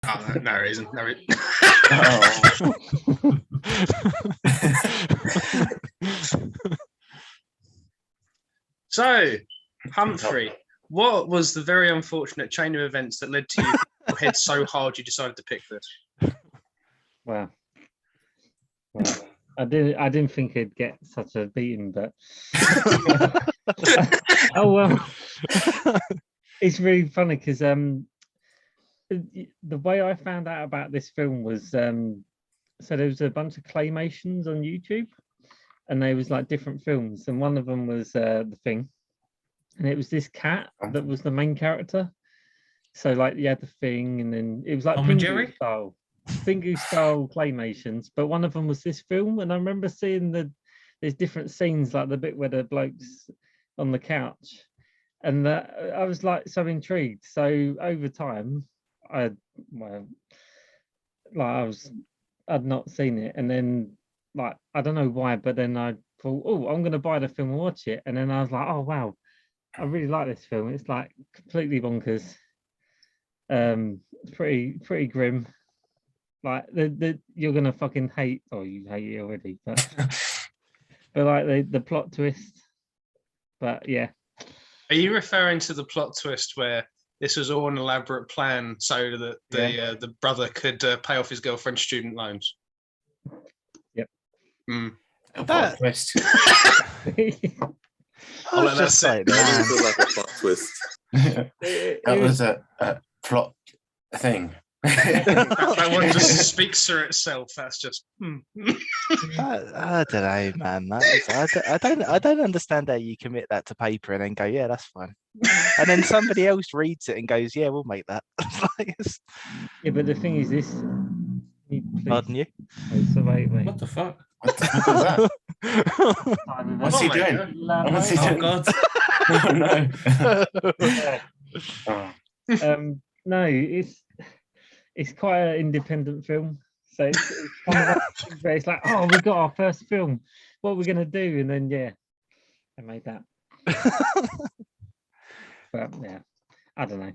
Oh, no reason. No reason. Oh. So, Humphrey, what was the very unfortunate chain of events that led to you your head so hard you decided to pick this? Well, I didn't think it'd get such a beating, but oh well. It's really funny because the way I found out about this film was so there was a bunch of claymations on YouTube, and they was like different films, and one of them was The Thing, and it was this cat that was the main character. So like you had The Thing, and then it was like Tom and Jerry Pingu style claymations, but one of them was this film, and I remember seeing there's different scenes, like the bit where the bloke's on the couch, and I was like so intrigued. So over time, I'd not seen it, and then like I don't know why, but then I thought, oh, I'm gonna buy the film and watch it, and then I was like, oh wow, I really like this film. It's like completely bonkers, pretty grim. Like you're gonna fucking hate, or you hate it already, but like the plot twist. But yeah. Are you referring to the plot twist where this was all an elaborate plan so that the brother could pay off his girlfriend's student loans? Yep. A plot twist. I'll let that sit. That didn't feel like a plot twist. That was a plot thing. that one just speaks for itself. That's just. I don't know, man. I don't understand how you commit that to paper and then go, yeah, that's fine. And then somebody else reads it and goes, yeah, we'll make that. Yeah, but the thing is this. Pardon you? Oh, so wait. What the fuck? What the fuck was that? What's he doing? What's he doing? God. Oh no. No, it's quite an independent film. So it's kind of like, it's like, oh, we got our first film. What are we gonna do? And then yeah, I made that. But yeah, I don't know.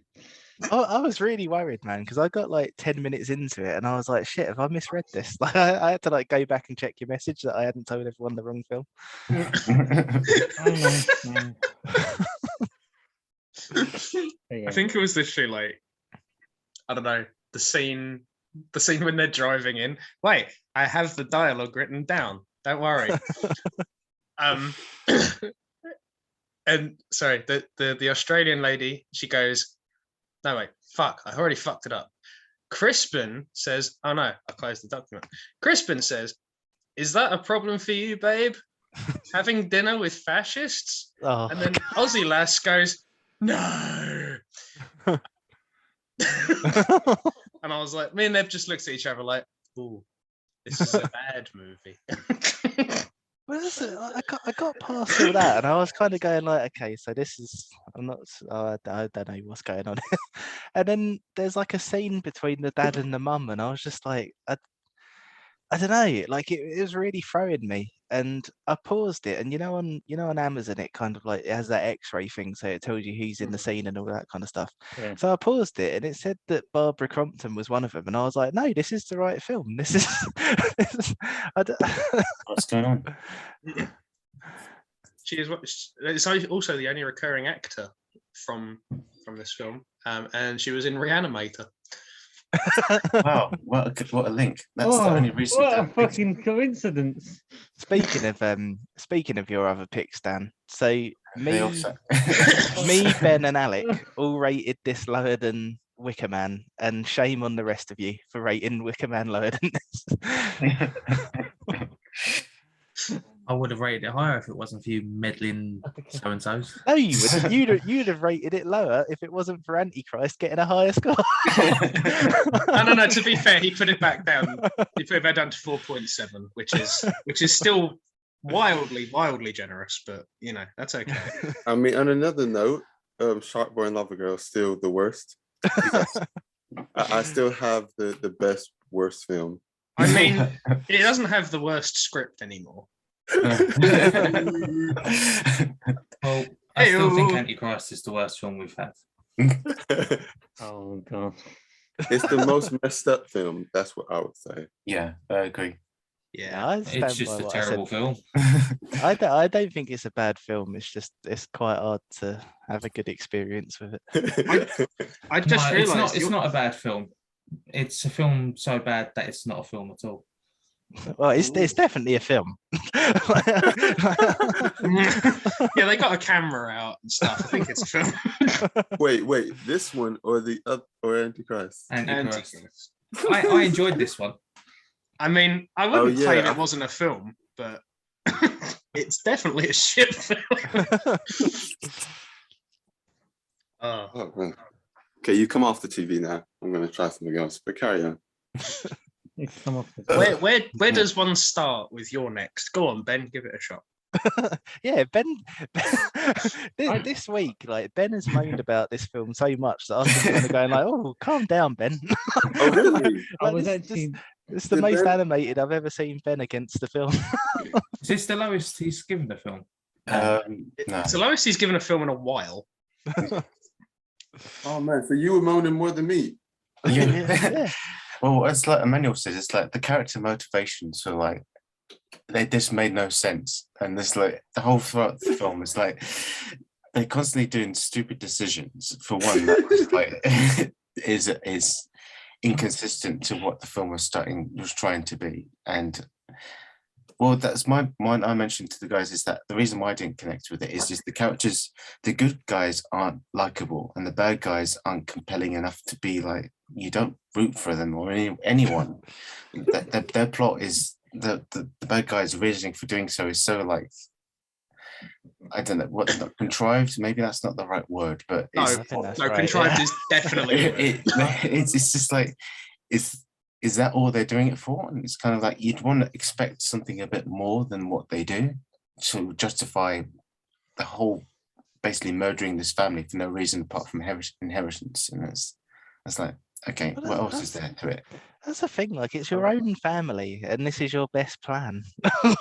I was really worried, man, because I got like 10 minutes into it and I was like, shit, have I misread this? Like I had to like go back and check your message that I hadn't told everyone the wrong film. Yeah. I think it was literally like, I don't know, the scene when they're driving in. Wait, I have the dialogue written down. Don't worry. And sorry, the Australian lady, she goes, no, wait, fuck, I already fucked it up. Crispin says, oh no, I closed the document. Crispin says, is that a problem for you, babe? Having dinner with fascists? Oh, And then Aussie lass goes, no. And I was like, me and Neb just looked at each other like, ooh, this is a bad movie. I got past all that and I was kind of going like, okay, so this is, I don't know what's going on. And then there's like a scene between the dad and the mum and I was just like, I don't know, like it was really throwing me, and I paused it, and on Amazon it kind of like it has that X-ray thing, so it tells you who's in the scene and all that kind of stuff. Yeah. So I paused it, and it said that Barbara Crompton was one of them, and I was like, no, this is the right film. This is. What's going on? She is it's also the only recurring actor from this film, and she was in Reanimator. Wow, what a link! That's the only reason. What a fucking coincidence! Speaking of your other picks, Dan. So They also- me, Ben, and Alec all rated this lower than Wicker Man, and shame on the rest of you for rating Wicker Man lower than this. I would have rated it higher if it wasn't for you meddling so and so's. No, you wouldn't. You'd have rated it lower if it wasn't for Antichrist getting a higher score. No. To be fair, he put it back down. He put it back down to 4.7, which is still wildly generous, but that's okay. I mean, on another note, Shark Boy and Lava Girl is still the worst. I still have the best worst film. I mean, it doesn't have the worst script anymore. Well, I still think Antichrist is the worst film we've had. Oh god. It's the most messed up film. That's what I would say. Yeah, I agree. Yeah. I It's stand just by a what I said. terrible film. I don't think it's a bad film. It's quite hard to have a good experience with it. I just No, realised it's not a bad film. It's a film so bad that it's not a film at all. Well, it's definitely a film. yeah, they got a camera out and stuff. I think it's a film. Wait, this one or the other or Antichrist? Antichrist. Antichrist. I enjoyed this one. I mean, I wouldn't yeah. claim it wasn't a film, but it's definitely a shit film. Oh. Oh, man. Okay, you come off the TV now. I'm gonna try something else, but carry on. It's come off the- Where does one start with your next? Go on, Ben, give it a shot. Yeah, Ben. This week, like Ben has moaned about this film so much that I was kind of going like, "Oh, calm down, Ben." Oh, really? I was this- actually It's the Did most Ben- animated I've ever seen Ben against the film. Is this the lowest he's given the film? No. It's the lowest he's given a film in a while. Oh man, so you were moaning more than me. Yeah. Well, it's like Emmanuel says, it's like the character motivations for like they just made no sense, and there's like the whole throughout the film is like they're constantly doing stupid decisions. For one, that was like is inconsistent to what the film was trying to be, and well, that's my one I mentioned to the guys is that the reason why I didn't connect with it is just the characters, the good guys aren't likable and the bad guys aren't compelling enough to be like you don't root for them or anyone. Their plot is the bad guys' reasoning for doing so is so like I don't know what not contrived. Maybe that's not the right word, but No, I think that's no, right, contrived yeah. is definitely it's just like is that all they're doing it for? And it's kind of like you'd want to expect something a bit more than what they do to justify the whole basically murdering this family for no reason apart from inheritance. And it's like, okay, Well, what else is there to it? That's the thing. Like, it's your own family, and this is your best plan.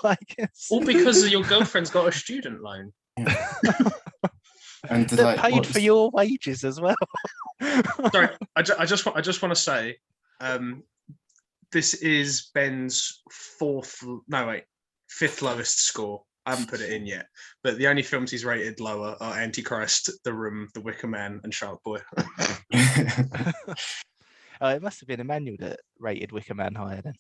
Like, it's... all because your girlfriend's got a student loan. And that like, paid for your wages as well. Sorry, I just want to say, this is Ben's fifth lowest score. I haven't put it in yet, but the only films he's rated lower are Antichrist, The Room, The Wicker Man, and Shark Boy. Oh, it must have been Emmanuel that rated Wicker Man higher then.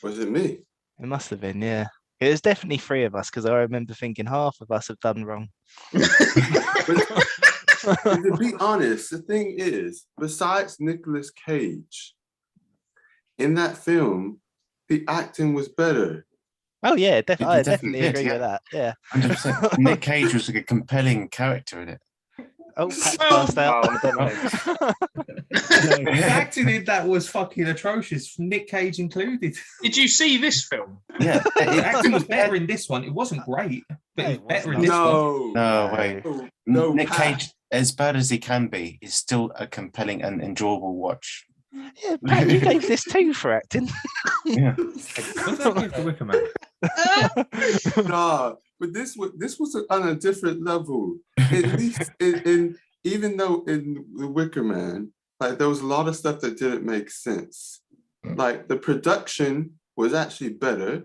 Was it me? It must have been, yeah. It was definitely three of us because I remember thinking half of us have done wrong. To be honest, the thing is, besides Nicolas Cage, in that film, the acting was better. Oh yeah, I definitely definitely did, agree yeah. with that. Yeah. 100%. Nick Cage was like a compelling character in it. Oh, Pat's Well, passed out. I don't know. The acting in that was fucking atrocious, Nick Cage included. Did you see this film? Yeah, The acting was better in this one. It wasn't great, but it was better in this one. No, No way. no, Nick Pat. Cage, as bad as he can be, is still a compelling and enjoyable watch. Yeah, Pat, you gave this 2 for acting. Yeah. What did I give The Wicker Man? Nah, but this was on a different level. At least in even though in The Wicker Man, like there was a lot of stuff that didn't make sense. Like the production was actually better.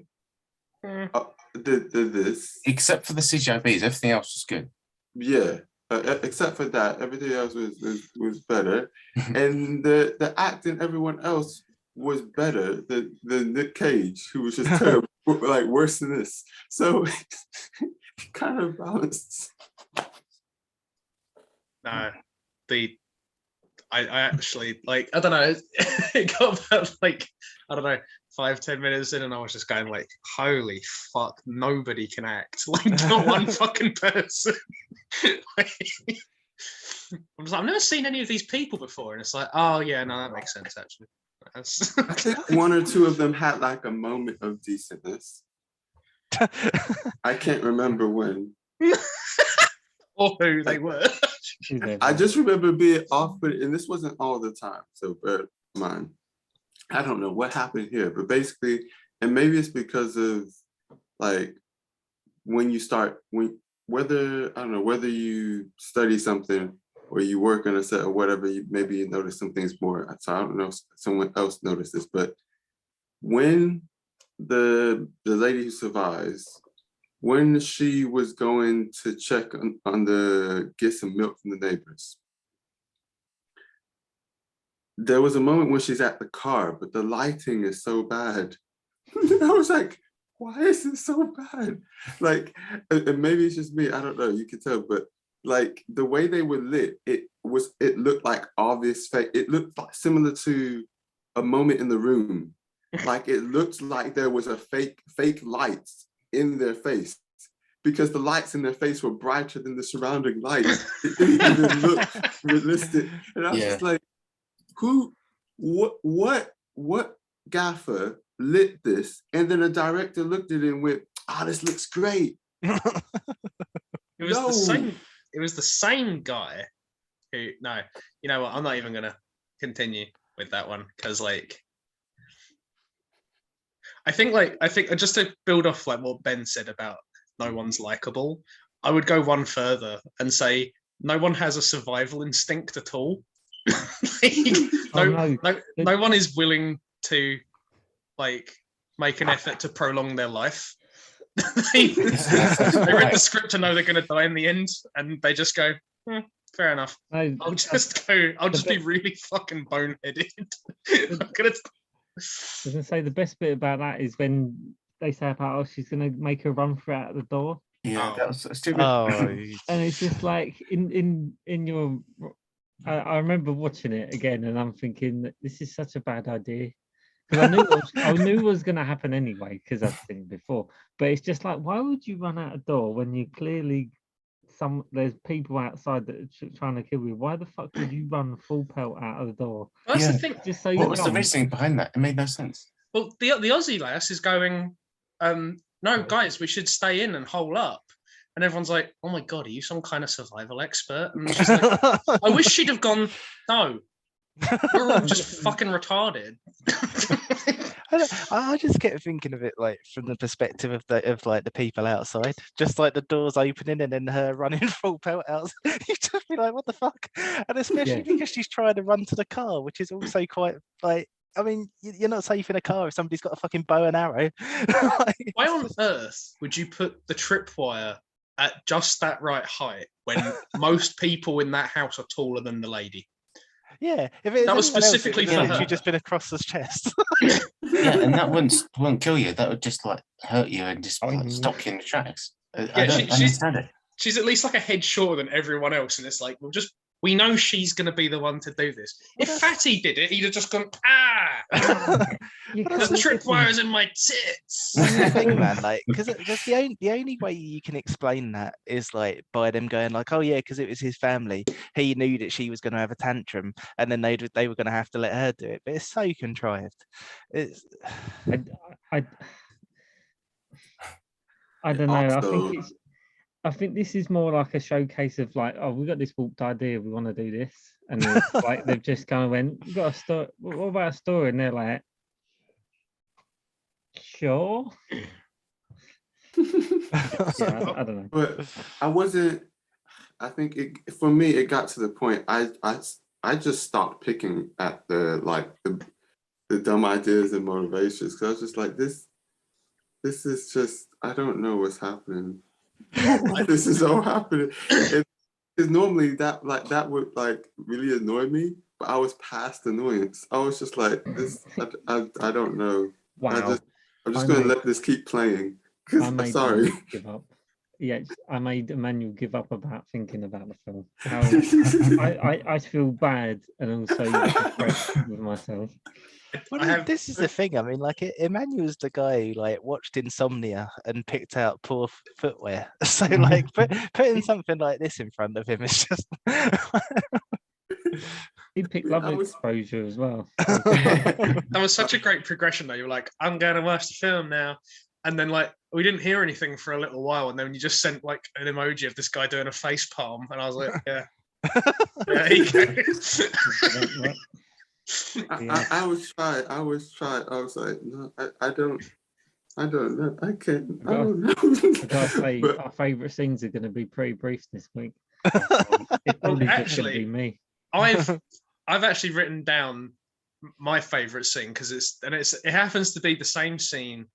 This, Except for the CGIBs, everything else was good. yeah. Except for that, everything else was better, and the acting, everyone else was better than Nick Cage, who was just terrible, like worse than this. So kind of balanced. No, I actually like, I don't know, it got about like, I don't know, 5-10 minutes in and I was just going like, holy fuck, nobody can act. Like not one fucking person. Like, I'm just like, I've never seen any of these people before. And it's like, oh yeah, no, that makes sense actually. That's... I think one or two of them had like a moment of decentness. I can't remember when. or who they were. I just remember being off, but and this wasn't all the time. So bear in mind. I don't know what happened here, but basically, and maybe it's because of like when you start whether you study something or you work on a set or whatever, maybe you notice some things more. So I don't know if someone else noticed this, but when the lady who survives, when she was going to check get some milk from the neighbors, there was a moment when she's at the car, but the lighting is so bad. I was like, why is it so bad? Like, and maybe it's just me, I don't know, you can tell, but like the way they were lit, it looked like obvious fake. It looked like similar to A Moment in the Room. Like it looked like there was a fake lights in their face, because the lights in their face were brighter than the surrounding lights. It didn't even look realistic. And I was just like, what gaffer lit this? And then a director looked at it and went, this looks great. It was the same guy who, no, you know what, I'm not even gonna continue with that one, because like I think just to build off like what Ben said about no one's likable, I would go one further and say no one has a survival instinct at all. No one is willing to like make an effort to prolong their life. They read the script to know they're going to die in the end, and they just go, fair enough. I'll just be really fucking boneheaded. I was gonna say the best bit about that is when they say about, she's gonna make her run through out the door. Yeah, that was stupid. And it's just like in your. I remember watching it again, and I'm thinking this is such a bad idea, because I knew it was going to happen anyway, because I've seen it before. But it's just like, why would you run out a door when you clearly there's people outside that are trying to kill you? Why the fuck would you run full pelt out of the door? Well, that's the thing. Just so what was the reasoning behind that? It made no sense. Well, the Aussie lass is going, no, guys, we should stay in and hole up. And everyone's like, oh my God, are you some kind of survival expert? And she's like, I wish she'd have gone, no, we're all just fucking retarded. I just kept thinking of it like from the perspective of the people outside, just like the doors opening and then her running full pelt out. You just be like, what the fuck? And especially because she's trying to run to the car, which is also quite like, I mean, you're not safe in a car if somebody's got a fucking bow and arrow. Why on earth would you put the tripwire at just that right height when most people in that house are taller than the lady? Yeah, if it that was specifically for her. She'd just been across the chest. Yeah, and that wouldn't kill you. That would just like hurt you and just like, stop you in the tracks. I don't understand it. She's at least like a head shorter than everyone else, and it's like, we know she's going to be the one to do this. If Fatty did it, he'd have just gone, the tripwire's in my tits. That's the thing, man. Like, because the only way you can explain that is like by them going like, oh yeah, because it was his family. He knew that she was going to have a tantrum, and then they were going to have to let her do it. But it's so contrived. It's. I don't know. I think this is more like a showcase of like, oh, we got this warped idea, we want to do this, and like they've just kind of went, we got a story. What about a story? And they're like, sure. I don't know. But I wasn't. I think for me, it got to the point. I just stopped picking at the dumb ideas and motivations, because I was just like, this is just, I don't know what's happening. Why this is all happening? Because normally that would like really annoy me, but I was past annoyance. I was just like, this. I don't know. Wow. I'm just going to let this keep playing. I'm sorry. Give up. Yeah, I made Emmanuel give up about thinking about the film. I feel bad and also depressed with myself. This is the thing. I mean, like, Emmanuel's the guy who like watched Insomnia and picked out poor footwear. So, like, putting something like this in front of him is just. He picked Love Exposure as well. That was such a great progression, though. You were like, "I'm going to watch the film now," and then like we didn't hear anything for a little while, and then you just sent like an emoji of this guy doing a face palm, and I was like, "Yeah, there you go." I was trying. I was like, no, I don't know. I can't. I don't know. I gotta say, our favourite scenes are going to be pretty brief this week. It's Well, probably just gonna actually, be me. I've actually written down my favorite scene because it happens to be the same scene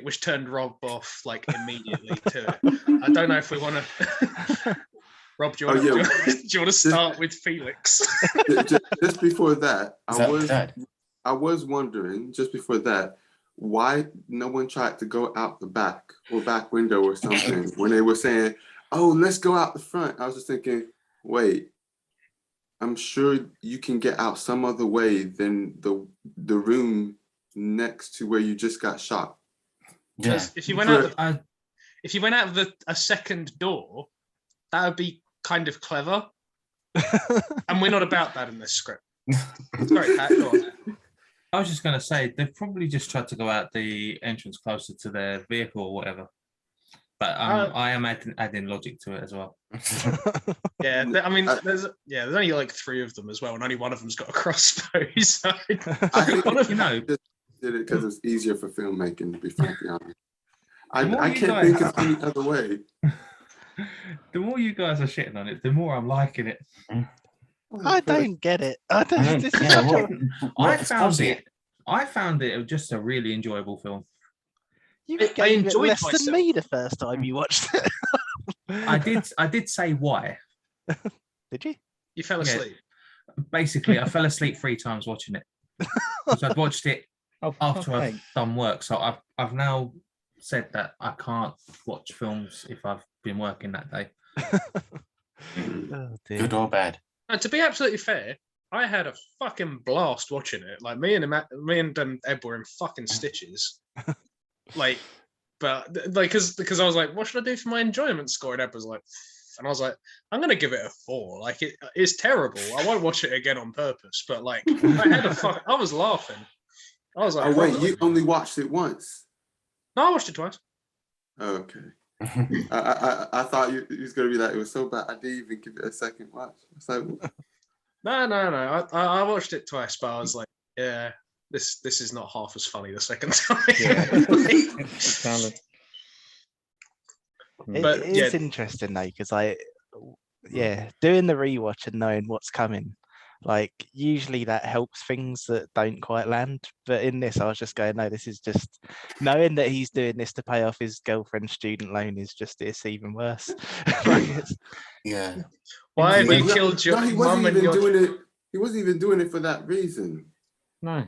which turned Rob off like immediately to it. I don't know if we want to. Rob, do you Oh, want to yeah. do you want to start with Felix? Just before that, Is that Dad? I was wondering just before that why no one tried to go out the back or back window or something when they were saying, "Oh, let's go out the front." I was just thinking, wait, I'm sure you can get out some other way than the room next to where you just got shot. Yeah. Because if you went out I, if you went out of a second door, that would be kind of clever. And we're not about that in this script. Sorry, Pat, go on. I was just going to say they've probably just tried to go out the entrance closer to their vehicle or whatever. But I am adding logic to it as well. Yeah, I mean, there's only like 3 of them as well, and only one of them's got a crossbow. So I think one of You know, just did it because it was easier for filmmaking, to be frankly honest. The more I you can't guys- think of any other way. the more you guys are shitting on it, the more I'm liking it. I don't get it. I don't. I don't- This is yeah, such what- a, I found it just a really enjoyable film. you I gave it enjoyed less than myself. me the first time you watched it. I did say why. Did you? you fell Yeah. asleep. Basically, I fell asleep 3 times watching it. Because I'd watched it Oh, for after fuck's I've sake. done work. So I've now said that I can't watch films if I've been working that day. Oh dear. Good or bad? And to be absolutely fair, I had a fucking blast watching it. Like me and Ed were in fucking stitches. Like, but like, because I was like, what should I do for my enjoyment score? And Ed was like, and I was like, I'm gonna give it a 4. Like it's terrible. I won't watch it again on purpose. But like, I was laughing. I was like, Oh wait, you only watched it once. No, I watched it twice. Okay. I thought you was gonna be like, it was so bad I didn't even give it a second watch. It's like, No. I watched it twice, but I was like, yeah, this is not half as funny the second time. Sounded- But, It is interesting though, because doing the rewatch and knowing what's coming, like usually that helps things that don't quite land. But in this, I was just going, no, this is just knowing that he's doing this to pay off his girlfriend's student loan it's even worse. Like, Yeah. Why have Yeah. you killed your he mum wasn't and even your? doing it. He wasn't even doing it for that reason. No.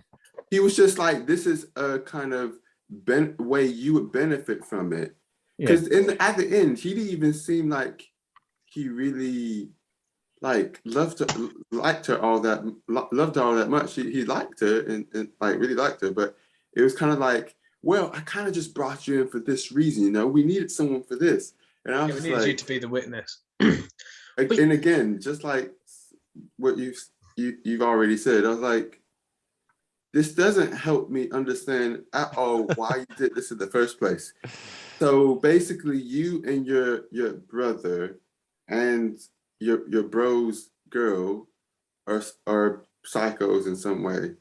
He was just like, this is a kind of way you would benefit from it. Yeah. Because at the end, he didn't even seem like he really like loved her all that much. He liked her and like really liked her, but it was kind of like, well, I kind of just brought you in for this reason, you know. We needed someone for this, and I Yeah, we was needed you like, to be the witness. and again, just like what you've already said, I was like, this doesn't help me understand at all why you did this in the first place. So basically, you and your brother and your bro's girl are psychos in some way,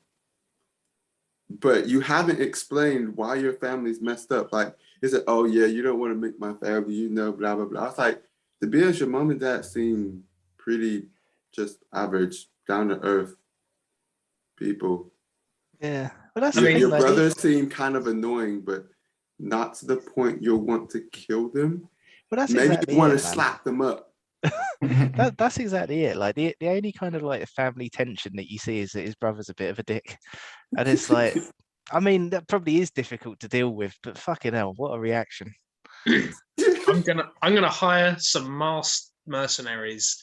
but you haven't explained why your family's messed up. Like, is it, oh yeah, you don't want to make my family, you know, blah blah blah. I was like, to be honest, your mom and dad seem pretty just average, down to earth people. yeah, but that's I the mean, thing, Your like, brothers seem kind of annoying, but not to the point you'll want to kill them. but that's Maybe exactly you want it, to man. slap them up. That's exactly it. Like the only kind of like family tension that you see is that his brother's a bit of a dick, and it's like, I mean, that probably is difficult to deal with, but fucking hell, what a reaction! I'm gonna hire some masked mercenaries,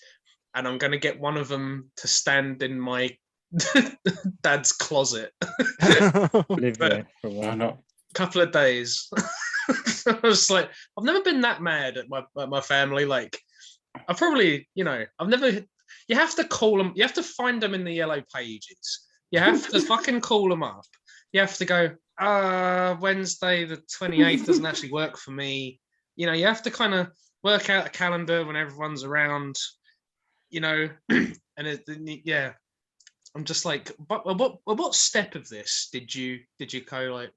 and I'm gonna get one of them to stand in my dad's closet Live But- there for a No, while. not. couple of days. I was like, I've never been that mad at my family. Like, I probably, I've never. You have to call them. You have to find them in the yellow pages. You have to fucking call them up. You have to go. Wednesday the 28th doesn't actually work for me. You have to kind of work out a calendar when everyone's around. And yeah. I'm just like, what step of this did you go like?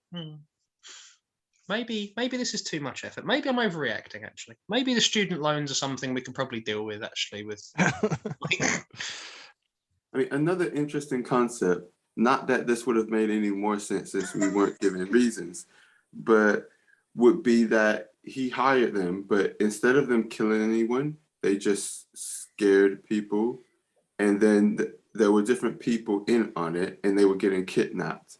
maybe this is too much effort. Maybe I'm overreacting. Actually, maybe the student loans are something we can probably deal with. Actually, with like, I mean, another interesting concept, not that this would have made any more sense since we weren't given reasons, but would be that he hired them, but instead of them killing anyone, they just scared people. And then there were different people in on it and they were getting kidnapped,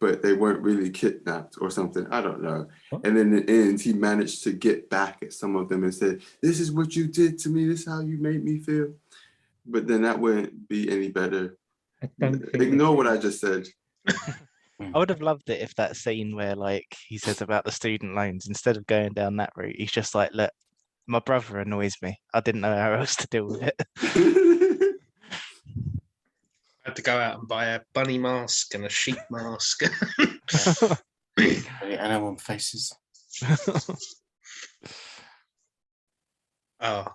but they weren't really kidnapped or something. I don't know. And in the end, he managed to get back at some of them and said, "This is what you did to me. This is how you made me feel." But then that wouldn't be any better. I don't think Ignore what I just said. I would have loved it if that scene where like he says about the student loans, instead of going down that route, he's just like, look, my brother annoys me. I didn't know how else to deal with it. I had to go out and buy a bunny mask and a sheep mask. Animal faces. Oh.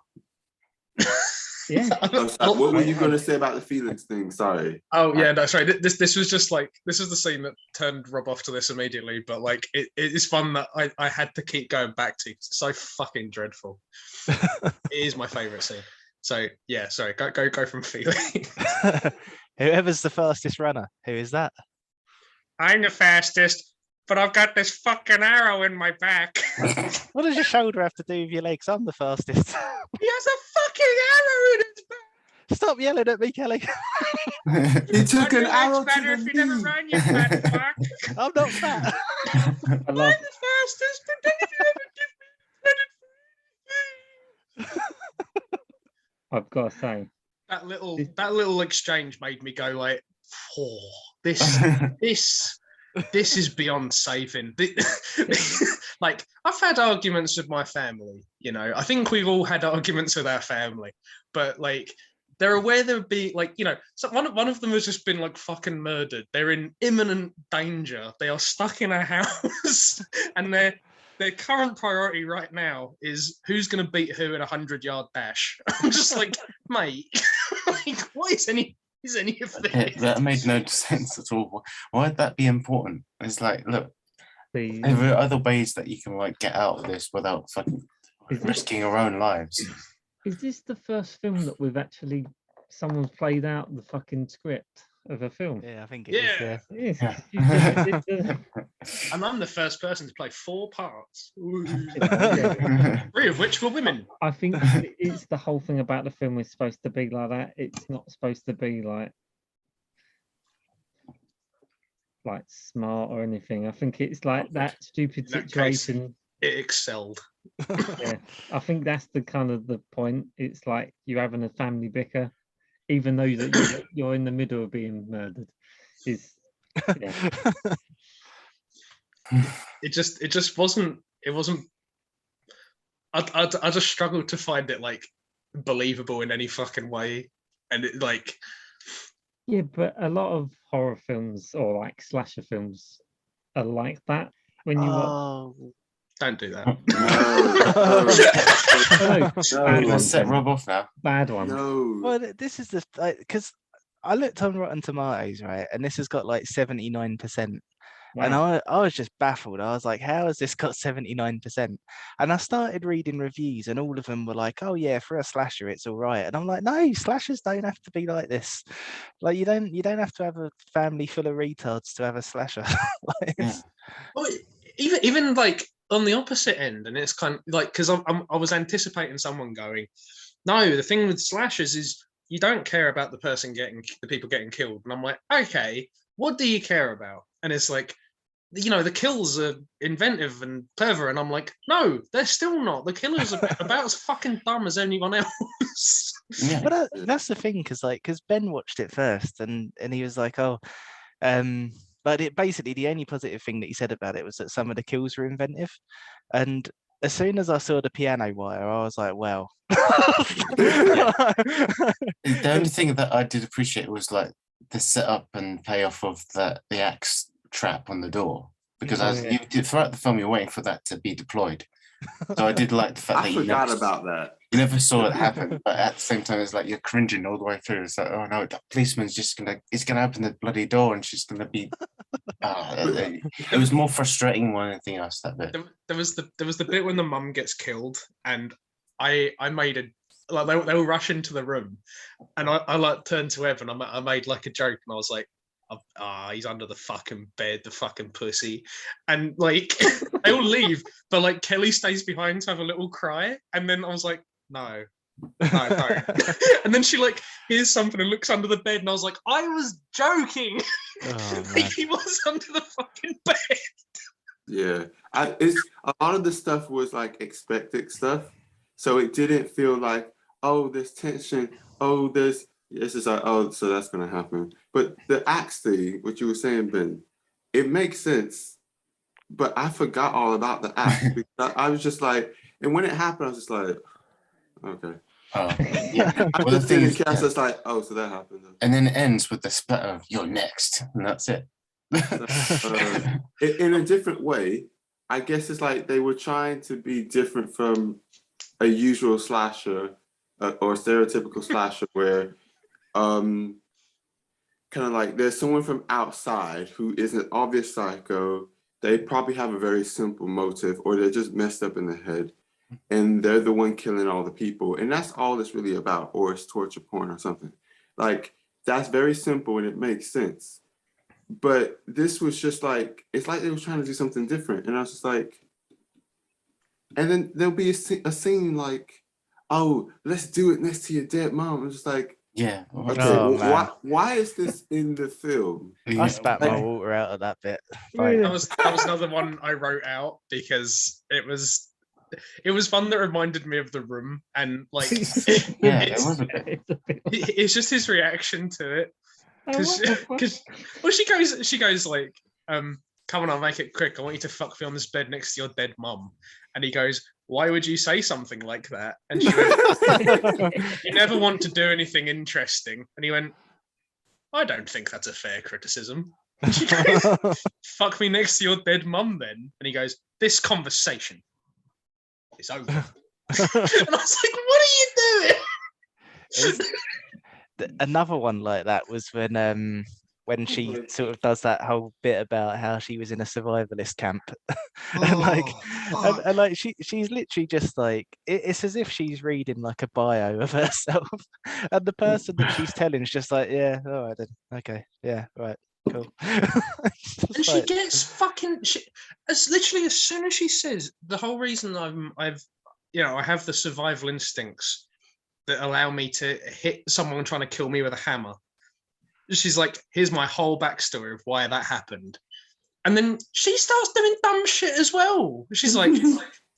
Yeah. What were you going to say about the feelings thing? Sorry. Oh yeah, no, sorry. This was just like this is the scene that turned Rob off to this immediately. But like, it is fun that I had to keep going back to. It's so fucking dreadful. It is my favorite scene. So yeah, sorry. Go from feeling. Whoever's the fastest runner, who is that? I'm the fastest, but I've got this fucking arrow in my back. What does your shoulder have to do with your legs? I'm the fastest. He has a fucking arrow in his back. Stop yelling at me, Kelly. He took an arrow better to if the you never knee. run, you fat fuck. I'm not fat. I I'm love the fastest, but don't you ever give me credit for anything. I've got to say, That little exchange made me go like, oh, this is beyond saving. Like, I've had arguments with my family, you know. I think we've all had arguments with our family, but like, they're aware there'll be like, you know, so one of them has just been like fucking murdered. They're in imminent danger. They are stuck in a house, and their current priority right now is who's going to beat who in 100-yard dash. I'm just like, mate, like, what is any of this? That made no sense at all. Why would that be important? It's like, look, the there are other ways that you can like get out of this without fucking Is it- risking your own lives. is this the first film that we've actually someone's played out the fucking script of a film? Yeah, I think it is. Yeah. Yeah. Yes. Yeah. You said you did the- And I'm the first person to play 4 parts, yeah. 3 of which were women. I think it's the whole thing about the film is supposed to be like that. It's not supposed to be like smart or anything. I think it's like that stupid In that case- situation. It excelled. Yeah, I think that's the kind of the point. It's like you're having a family bicker, even though that you're in the middle of being murdered. Is yeah. It just wasn't. It wasn't. I just struggled to find it like believable in any fucking way, and it like Yeah, but a lot of horror films or like slasher films are like that. When you watch, Oh, don't do that. bad Let's ones, set Rob off now. bad ones. No. well, this is the because I looked on Rotten Tomatoes, right, and this has got like 79%. And Wow. I was just baffled. I was like, how has this got 79%? And I started reading reviews, and all of them were like, oh yeah, for a slasher, it's all right. And I'm like, no, slashers don't have to be like this. Like you don't have to have a family full of retards to have a slasher. Like, it's- Well, even like on the opposite end, and it's kind of like because I was anticipating someone going, no, the thing with slashers is you don't care about the people getting killed, and I'm like, okay, what do you care about? And it's like, you know, the kills are inventive and clever, and I'm like, no, they're still not. The killers are about as fucking dumb as anyone else. Yeah. But that's the thing, because Ben watched it first, and he was like, oh, but it basically the only positive thing that he said about it was that some of the kills were inventive, and as soon as I saw the piano wire, I was like, well. The only thing that I did appreciate was like the setup and payoff of the axe trap on the door, because Oh, as yeah. throughout the film you're waiting for that to be deployed. So I did like the fact I that you forgot noticed, about that. You never saw it happen, but at the same time, it's like you're cringing all the way through. It's like, oh no, the policeman's just it's gonna open the bloody door, and she's gonna be. It was more frustrating more than anything else. That bit. There was the bit when the mum gets killed, and I made a like they will rush into the room, and I like turned to Evan. I made like a joke, and I was like, he's under the fucking bed, the fucking pussy, and like they all leave, but like Kelly stays behind to have a little cry, and then I was like, no, don't. And then she like hears something and looks under the bed, and I was like, I was joking. Oh, Like, man. he was under the fucking bed. Yeah, it's a lot of the stuff was like expected stuff, so it didn't feel like, oh, there's tension, oh, it's just like, oh, so that's gonna happen. But the axe thing, what you were saying, Ben, it makes sense, but I forgot all about the axe because I was just like, and when it happened, I was just like, okay. Oh. I Well, the just thing in is, cast, it's like, oh, so that happened. and then it ends with the split of "you're next," and that's it. In a different way, I guess it's like they were trying to be different from a usual slasher or stereotypical slasher where kind of like there's someone from outside who is an obvious psycho. They probably have a very simple motive, or they're just messed up in the head, and they're the one killing all the people, and that's all it's really about, or it's torture porn or something. Like, that's very simple and it makes sense. But this was just like, it's like they were trying to do something different, and I was just like, and then there'll be a scene like, oh, let's do it next to your dead mom. I'm just like, Yeah. okay, Oh, well, man. why is this in the film? I spat my Like, water out of that bit. Yeah. That was another one I wrote out because it was one that reminded me of The Room, and like yeah, it it's, was a bit. It's a bit like, it's just his reaction to it. "Oh, what the fuck?" Because well, she goes like, come on, I'll make it quick. I want you to fuck me on this bed next to your dead mum. And he goes, why would you say something like that? And she went, you never want to do anything interesting. And he went, I don't think that's a fair criticism. And she goes, fuck me next to your dead mum then. And he goes, this conversation is over. And I was like, what are you doing? Another one like that was when she sort of does that whole bit about how she was in a survivalist camp. and like and like she's literally just like it's as if she's reading like a bio of herself, and the person that she's telling is just like, yeah, all right then, okay, yeah, right, cool. And she gets fucking as literally as soon as she says the whole reason I've I have the survival instincts that allow me to hit someone trying to kill me with a hammer. She's like, here's my whole backstory of why that happened. And then she starts doing dumb shit as well. She's like,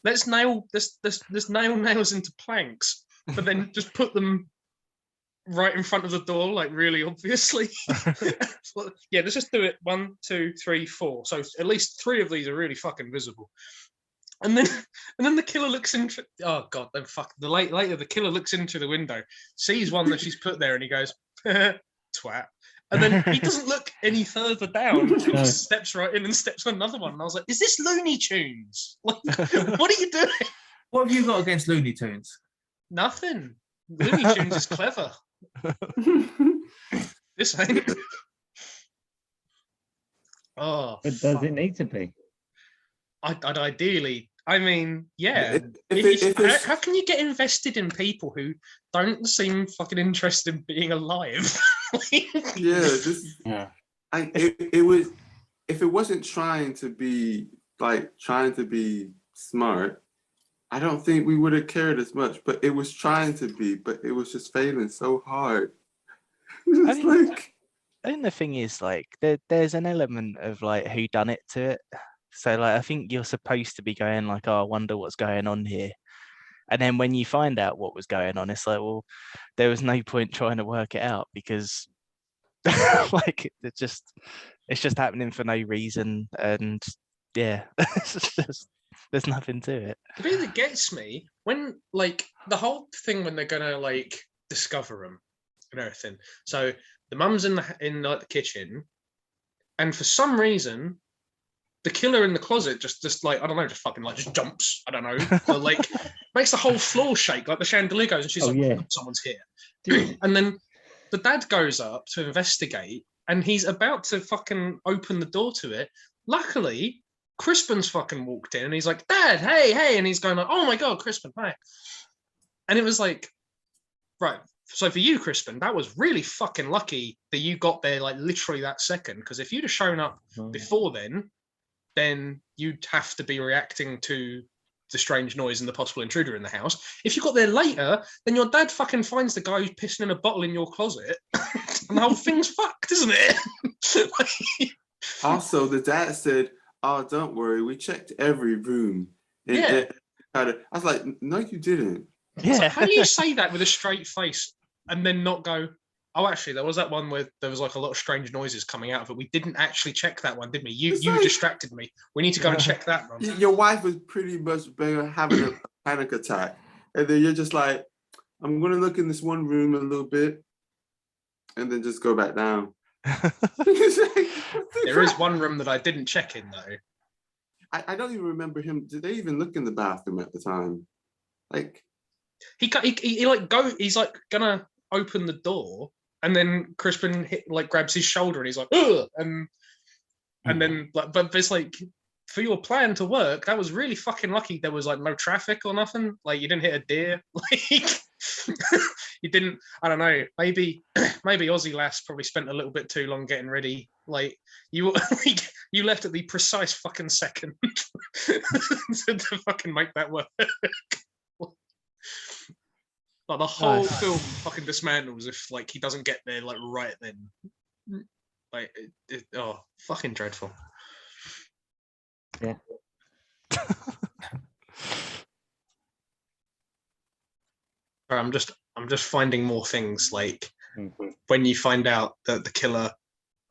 let's nail nails into planks, but then just put them right in front of the door, like really obviously. Yeah, let's just do it 1, 2, 3, 4. So at least 3 of these are really fucking visible. And then the killer looks into. Oh god, then fuck. Later the killer looks into the window, sees one that she's put there, and he goes, twat. And then he doesn't look any further down. He No. just steps right in and steps on another one. And I was like, is this Looney Tunes? Like, what are you doing? What have you got against Looney Tunes? Nothing. Looney Tunes is clever. This ain't. Oh, But does fuck. it need to be? I'd ideally. I mean, yeah. If How can you get invested in people who don't seem fucking interested in being alive? Yeah. It was, if it wasn't trying to be smart, I don't think we would have cared as much. But it was trying to be, but it was just failing so hard. I It's think- like, I think the thing is like there's an element of like who done it to it. So like I think you're supposed to be going like, oh, I wonder what's going on here. And then when you find out what was going on, it's like, well, there was no point trying to work it out because like it's just happening for no reason. And yeah, there's nothing to it. The bit that gets me when like the whole thing when they're gonna like discover them and everything. So the mum's in like the kitchen, and for some reason, the killer in the closet just like, I don't know, just fucking like just jumps. I don't know, or, like makes the whole floor shake, like the chandelier goes, and she's like, yeah. someone's here. And then the dad goes up to investigate, and he's about to fucking open the door to it. Luckily, Crispin's fucking walked in, and he's like, Dad, hey, and he's going like, oh my god, Crispin, hi. And it was like, right. So for you, Crispin, that was really fucking lucky that you got there like literally that second. Because if you'd have shown up before then you'd have to be reacting to the strange noise and the possible intruder in the house. If you got there later, then your dad fucking finds the guy who's pissing in a bottle in your closet, and the whole thing's fucked, isn't it? Also, the dad said, "Oh, don't worry, we checked every room." I was like, "No, you didn't." Yeah. So how do you say that with a straight face and then not go, oh, actually, there was that one where there was like a lot of strange noises coming out of it. We didn't actually check that one, did we? You like, distracted me. We need to go and check that one. Your wife was pretty much having a panic attack. And then you're just like, I'm going to look in this one room a little bit and then just go back down. There is one room that I didn't check in, though. I don't even remember him. Did they even look in the bathroom at the time? Like, he like he's like gonna open the door, and then Crispin grabs his shoulder, and he's like, ugh, and then like, but it's like, for your plan to work, that was really fucking lucky. There was like no traffic or nothing. Like you didn't hit a deer. Like you didn't. I don't know. Maybe Aussie Lass probably spent a little bit too long getting ready. Like you left at the precise fucking second to fucking make that work. Like the whole film fucking dismantles if like he doesn't get there like right then. Like fucking dreadful. Yeah. I'm just finding more things like when you find out that the killer,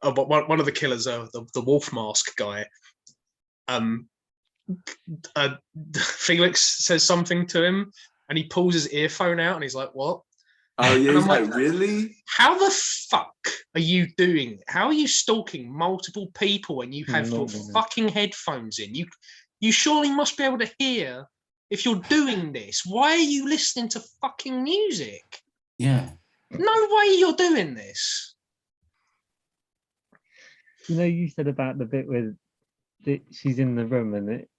one of the killers, the wolf mask guy, Felix says something to him, and he pulls his earphone out, and he's like, "What?" Oh yeah, and he's like, really? How the fuck are you doing? How are you stalking multiple people and you have your fucking headphones in? You surely must be able to hear if you're doing this. Why are you listening to fucking music? Yeah. No way you're doing this. You know, you said about the bit where she's in the room and it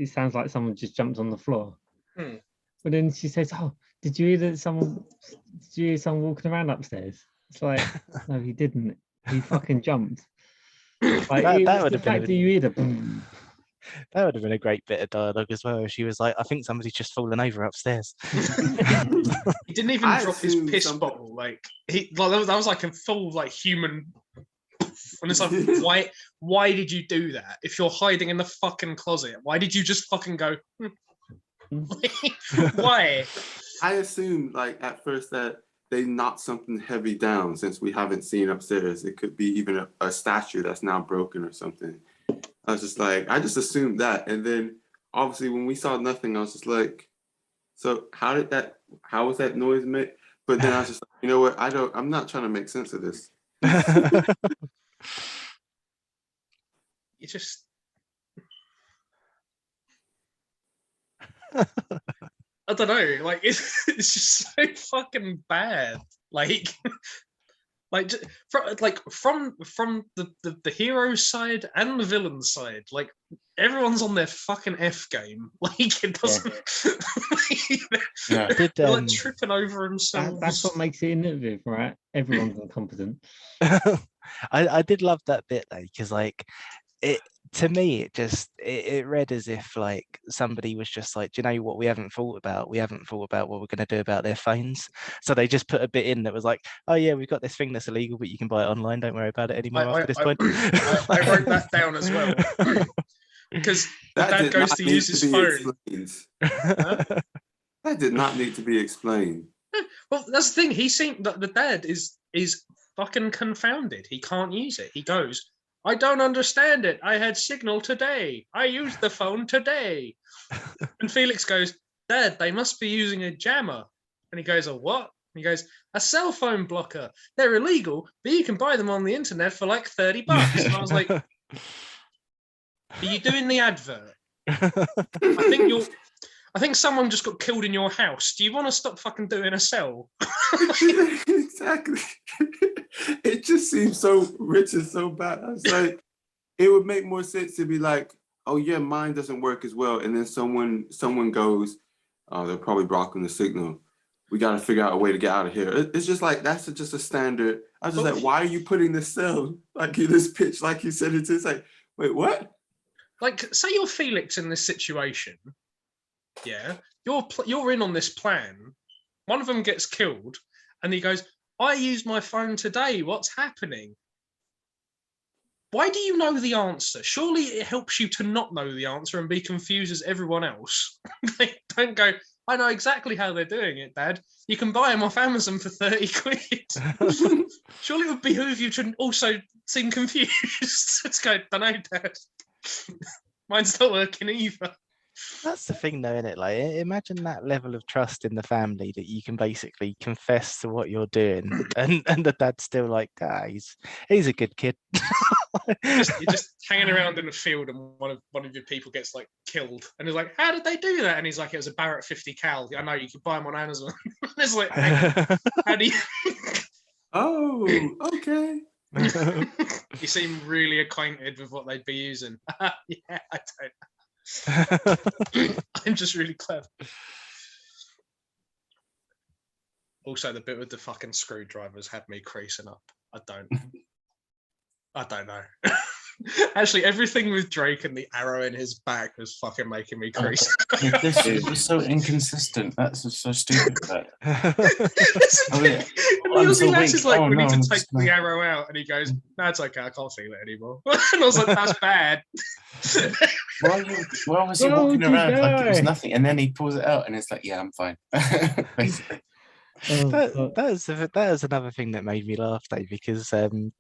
sounds like someone just jumped on the floor. But then she says, "Oh, did you hear someone walking around upstairs?" It's like, no, he didn't. He fucking jumped. Like, that would have been. Do you hear the boom? That would have been a great bit of dialogue as well. She was like, "I think somebody's just fallen over upstairs." He didn't even drop his piss bottle. Like that was like a full like human. And it's like, why did you do that? If you're hiding in the fucking closet, why did you just fucking go? Why? I assumed like at first that they knocked something heavy down since we haven't seen upstairs. It could be even a statue that's now broken or something. I just assumed that. And then obviously when we saw nothing, I was just like, so how was that noise made? But then I was just like, you know what? I'm not trying to make sense of this. You just I don't know, like it's just so fucking bad. From the hero side and the villain side, like everyone's on their fucking F game. Like it doesn't. Yeah. They're like tripping over themselves. That's what makes it innovative, right? Everyone's incompetent. I did love that bit though, because like it. To me, it read as if like somebody was just like, do you know what we haven't thought about? We haven't thought about what we're going to do about their phones. So they just put a bit in that was like, oh yeah, we've got this thing that's illegal, but you can buy it online. Don't worry about it anymore after this point. I wrote that down as well. Because dad goes to use his phone. That did not need to be explained. Well, that's the thing. He seemed that the dad is fucking confounded. He can't use it. He goes, I don't understand it. I had signal today. I used the phone today. And Felix goes, Dad, they must be using a jammer. And he goes, a what? And he goes, a cell phone blocker. They're illegal, but you can buy them on the internet for like $30. And I was like, Are you doing the advert? I think someone just got killed in your house. Do you want to stop fucking doing a cell? Exactly. It just seems so rich and so bad. I was like, it would make more sense to be like, oh yeah, mine doesn't work as well. And then someone goes, oh, they're probably blocking the signal. We got to figure out a way to get out of here. It's just like, that's just a standard. I was just like, why are you putting this cell like in this pitch? Like you said, it's like, wait, what? Like, say you're Felix in this situation. Yeah, you're in on this plan. One of them gets killed, and he goes, I used my phone today. What's happening? Why do you know the answer? Surely it helps you to not know the answer and be confused as everyone else. They don't go, I know exactly how they're doing it, Dad. You can buy them off Amazon for 30 quid. Surely it would behoove you to also seem confused. Let's go, don't know, Dad. Mine's not working either. That's the thing, though, isn't it? Like, imagine that level of trust in the family that you can basically confess to what you're doing, and the dad's still like, he's a good kid. You're just hanging around in the field, and one of your people gets like killed, and he's like, "How did they do that?" And he's like, "It was a Barrett 50 cal. I know, you can buy them on Amazon." It's like, how do you? Oh, okay. You seem really acquainted with what they'd be using. Yeah, I don't. I'm just really clever. Also, the bit with the fucking screwdrivers had me creasing up. I don't know. Actually, everything with Drake and the arrow in his back was fucking making me crease. This was so inconsistent. That's just so stupid. And the Aussie lass is like, we need to take the arrow out, and he goes, "No, it's okay. I can't feel it anymore." And I was like, "That's bad." Why was he walking around like it was nothing? And then he pulls it out, and it's like, "Yeah, I'm fine." Basically. That is another thing that made me laugh, though, because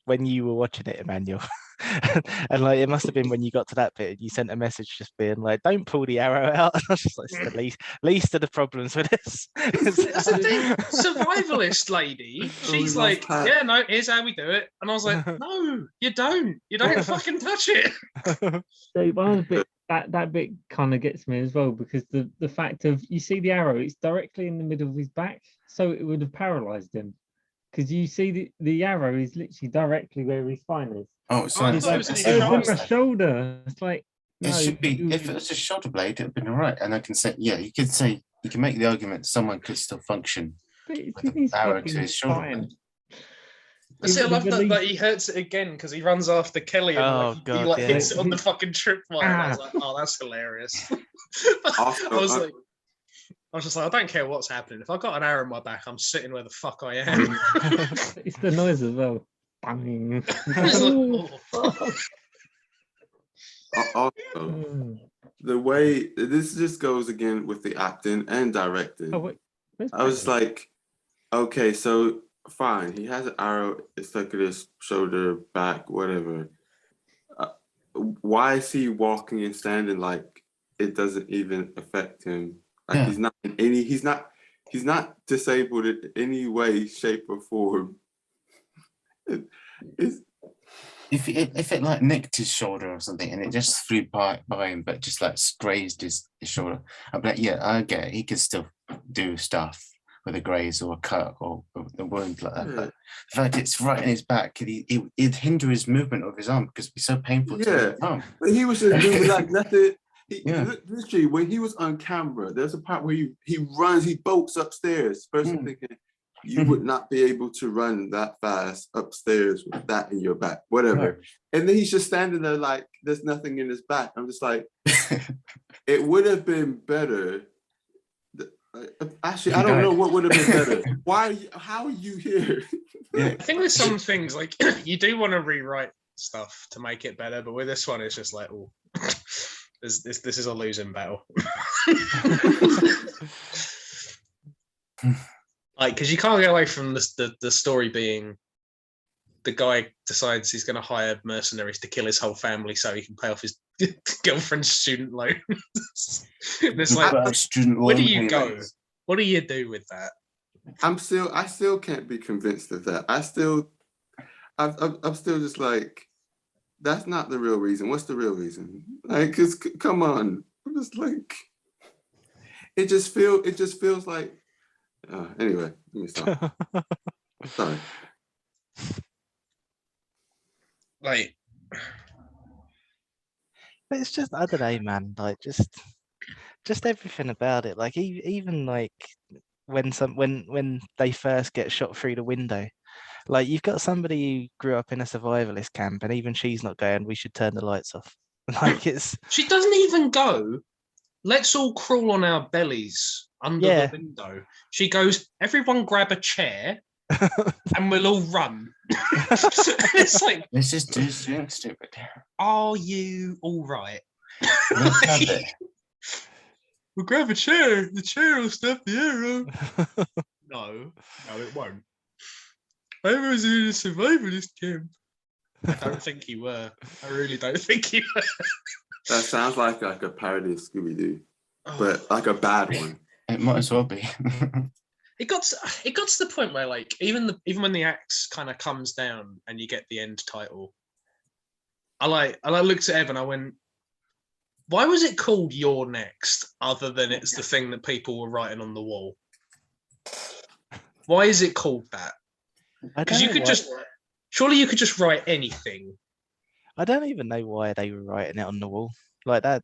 when you were watching it, Emmanuel, and like it must have been when you got to that bit, you sent a message just being like, "Don't pull the arrow out." And I was just like, "It's the least of the problems with this." That's the thing. Survivalist lady, she's like, "Yeah, no, here's how we do it," and I was like, "No, you don't. You don't fucking touch it." So one of the bit that bit kind of gets me as well, because the fact of, you see the arrow, it's directly in the middle of his back, so it would have paralyzed him, because you see the arrow is literally directly where his spine is. Oh, so I thought it was in It's his in the shoulder. It's like, no, it should be. If it was a shoulder blade, it'd have been all right. And I can say, yeah, you can make the argument someone could still function it's with an arrow to his shoulder blade. See, I love that he hurts it again because he runs after Kelly and he hits it on the fucking tripwire. And I was like, "Oh, that's hilarious." I was just like, I don't care what's happening. If I've got an arrow in my back, I'm sitting where the fuck I am. It's the noise as well. Bang. Also, the way this just goes again with the acting and directing. I was like, okay, so fine, he has an arrow, it's stuck in his shoulder, back, whatever. Why is he walking and standing like it doesn't even affect him? Like he's not disabled in any way, shape, or form. If it like nicked his shoulder or something and it just flew by him, but just like grazed his shoulder, I'd be like, yeah, I get it. He can still do stuff with a graze or a cut or a wound like that. But the fact it's right in his back, it'd hinder his movement of his arm because it'd be so painful to his arm. But he was just doing like nothing. Literally, when he was on camera, there's a part where he runs, he bolts upstairs. First, I'm thinking, you would not be able to run that fast upstairs with that in your back, whatever. And then he's just standing there like there's nothing in his back. I'm just like, it would have been better. Actually, I don't know what would have been better. How are you here? I think there's some things like you do want to rewrite stuff to make it better, but with this one, it's just like, oh, this is a losing battle. Like, because you can't get away from the story being the guy decides he's going to hire mercenaries to kill his whole family so he can pay off his girlfriend's student loan. And it's like, where do you go? What do you do with that? I still can't be convinced of that. I'm still just like, that's not the real reason. What's the real reason? Like, cause come on, I'm just like, it just feels like. Anyway, let me stop. Sorry. Like, But it's just, I don't know, man. Like, just everything about it. Like, even like when they first get shot through the window, like you've got somebody who grew up in a survivalist camp, and even she's not going, we should turn the lights off. Like, it's she doesn't even go, let's all crawl on our bellies under Yeah. the window. She goes, everyone grab a chair and we'll all run. It's like, This is too soon, stupid. are you all right? Let's have it. We'll grab a chair. The chair will stop the arrow. No, it won't. I was in a survivalist camp. I don't think you were. I really don't think you were. That sounds like a parody of Scooby Doo, Oh. but like a bad one. It might as well be. It got to the point where, like, even when the axe kind of comes down and you get the end title, I looked at Ev and I went, why was it called You're Next, other than it's the thing that people were writing on the wall? Why is it called that? Because you could surely you could just write anything. I don't even know why they were writing it on the wall like that.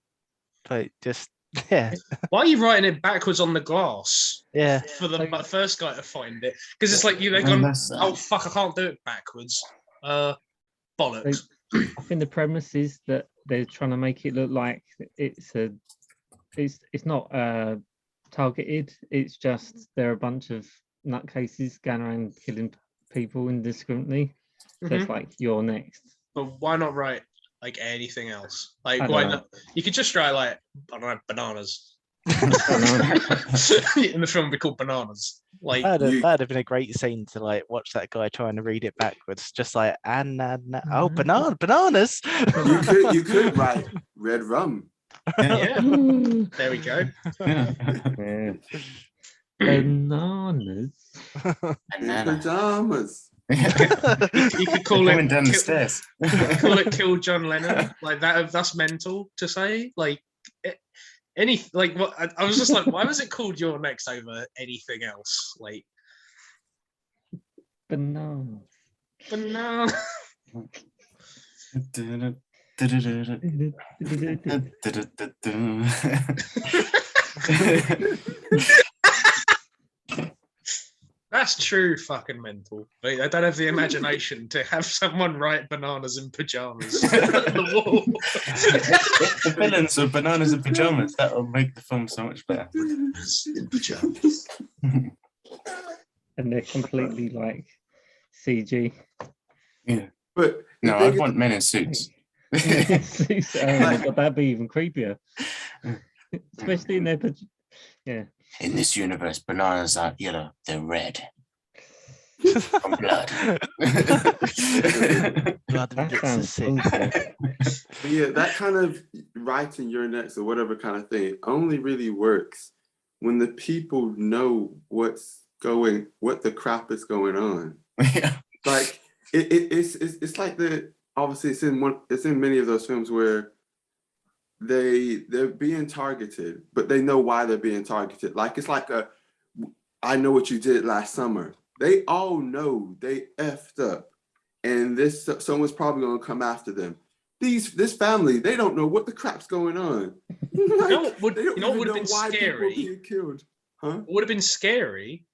But just yeah, Why are you writing it backwards on the glass yeah. for the first guy to find it? Because it's like they've And gone, that's, oh fuck, I can't do it backwards. Bollocks. I think the premise is that they're trying to make it look like it's not targeted. It's just there are a bunch of nutcases going around killing people indiscriminately. So it's like, you're next. But why not write like anything else? Like, I why don't know. not? You could just write like, I don't know, bananas. In the film, it'd be called Bananas. Like, That'd have been a great scene to like watch that guy trying to read it backwards, just like bananas. You could write red rum. yeah, there we go. Yeah. Bananas. Banana. Pajamas. You could call Coming it down the stairs. call it Kill John Lennon. Like that. That's mental to say. Like any like what I was just like, why was it called You're Next over anything else? Like Bananas. banana. That's true fucking mental. Like, I don't have the imagination to have someone write bananas in pajamas on the wall. The villains of bananas and pajamas. That will make the film so much better. Bananas in pajamas. And they're completely like CG. But No, I want men in suits. Oh my God, that'd be even creepier. Especially in their yeah. In this universe, bananas aren't yellow, they're red. From blood. Blood That gets sounds sick. awful. But yeah, that kind of writing your next or whatever kind of thing only really works when the people know what the crap is going on. Yeah. Like it's like obviously it's in many of those films where they're being targeted, but they know why they're being targeted. Like it's like I know what you did last summer. They all know they effed up, and someone's probably gonna come after them. This family, they don't know what the crap's going on. Like, What they don't would even have know been why people are scary? being killed. Huh? What would have been scary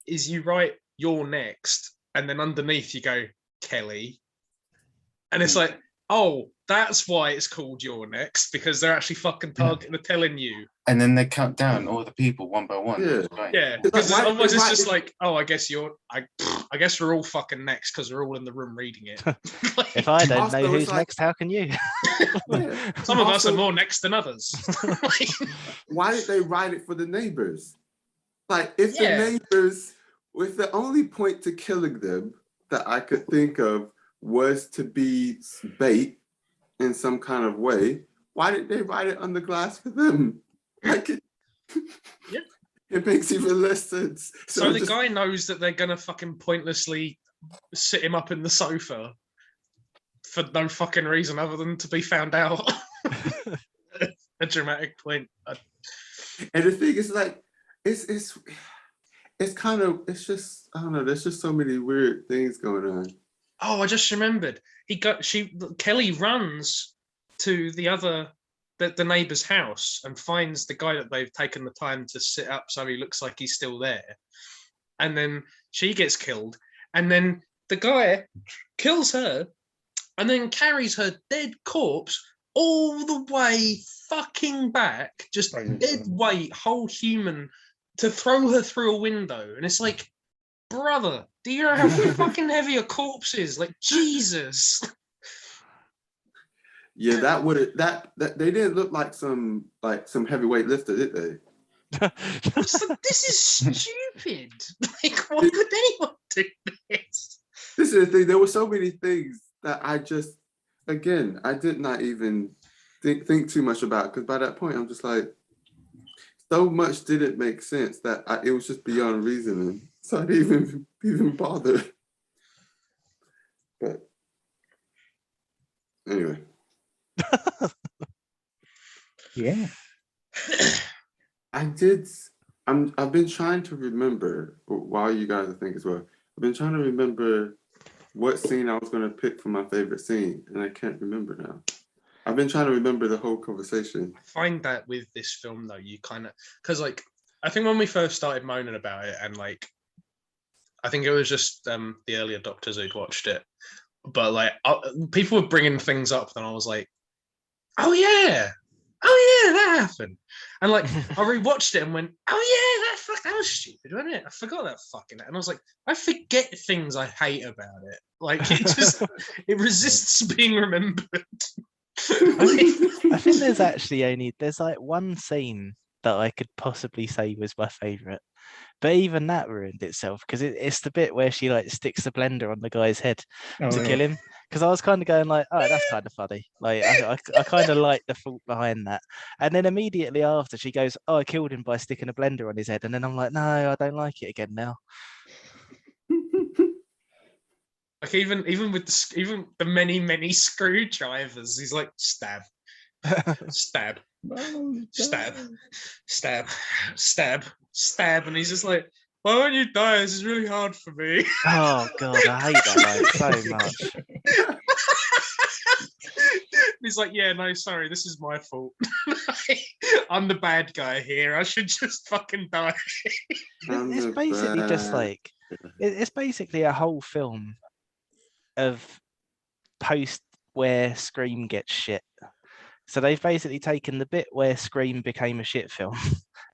is you write You're Next, and then underneath you go Kelly, and it's like, oh, that's why it's called You're Next, because they're actually fucking they're telling you. And then they count down all the people one by one. Yeah. Right. Yeah, It's like, because why- otherwise it's why- just like, oh, I guess I guess we're all fucking next because we're all in the room reading it. Like, If I don't Also, know it's who's like- next, how can you? Yeah. some of us are Also, more next than others. Like, why did they write it for the neighbors? Like, if Yeah. the neighbors, with the only point to killing them that I could think of was to be bait in some kind of way, why did they write it on the glass for them? Like, Yeah. It makes even less sense. so the just- guy knows that they're gonna fucking pointlessly sit him up in the sofa for no fucking reason other than to be found out. A dramatic point. And the thing is, like, it's kind of, it's just, I don't know. There's just so many weird things going on. Oh, I just remembered. Kelly runs to the neighbor's house and finds the guy that they've taken the time to sit up so he looks like he's still there. And then she gets killed. And then the guy kills her and then carries her dead corpse all the way fucking back, just dead weight, whole human, to throw her through a window. And it's like, brother, do you know how fucking heavy a corpse is? Like, Jesus. Yeah, that they didn't look like some heavyweight lifter, did they? This is stupid. Like, why would anyone do this? This is the thing. There were so many things that I just, again, I did not even think too much about, because by that point I'm just like, so much didn't make sense that it was just beyond reasoning. So I didn't even bother. But anyway. Yeah. I've been trying to remember, while you guys are thinking as well, I've been trying to remember what scene I was going to pick for my favorite scene, and I can't remember now. I've been trying to remember the whole conversation. I find that with this film, though, you kind of, because, like, I think when we first started moaning about it, and, like, I think it was just the early adopters who'd watched it, but, like, people were bringing things up, and I was like, oh yeah, that happened. And, like, I rewatched it and went, oh yeah, that was stupid, wasn't it? I forgot that fucking, and I was like, I forget things I hate about it. Like, it just, it resists being remembered. I think there's like one scene that I could possibly say was my favorite, but even that ruined itself, because it's the bit where she, like, sticks the blender on the guy's head to kill him. Because I was kind of going like, oh, that's kind of funny. Like, I kind of like the thought behind that. And then immediately after, she goes, oh, I killed him by sticking a blender on his head. And then I'm like, no, I don't like it again now. Like, even with the many screwdrivers, he's like, stab, stab, stab, stab, stab, stab, and he's just like, why won't you die? This is really hard for me. Oh god, I hate that like so much. He's like, yeah, no, sorry, this is my fault. I'm the bad guy here. I should just fucking die. It's basically just like, it's basically a whole film of post where Scream gets shit. So they've basically taken the bit where Scream became a shit film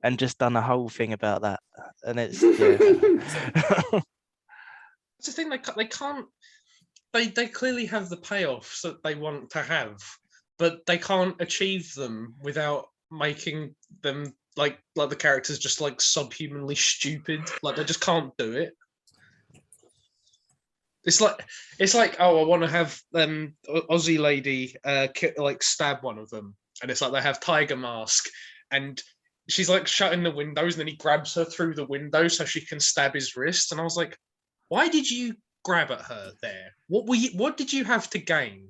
and just done a whole thing about that. And it's It's the thing, they can't. They clearly have the payoffs that they want to have, but they can't achieve them without making them like the characters just like subhumanly stupid. Like, they just can't do it. It's like, oh, I want to have Aussie lady like stab one of them, and it's like they have Tiger Mask, and she's like shutting the windows, and then he grabs her through the window so she can stab his wrist. And I was like, why did you grab at her there? What did you have to gain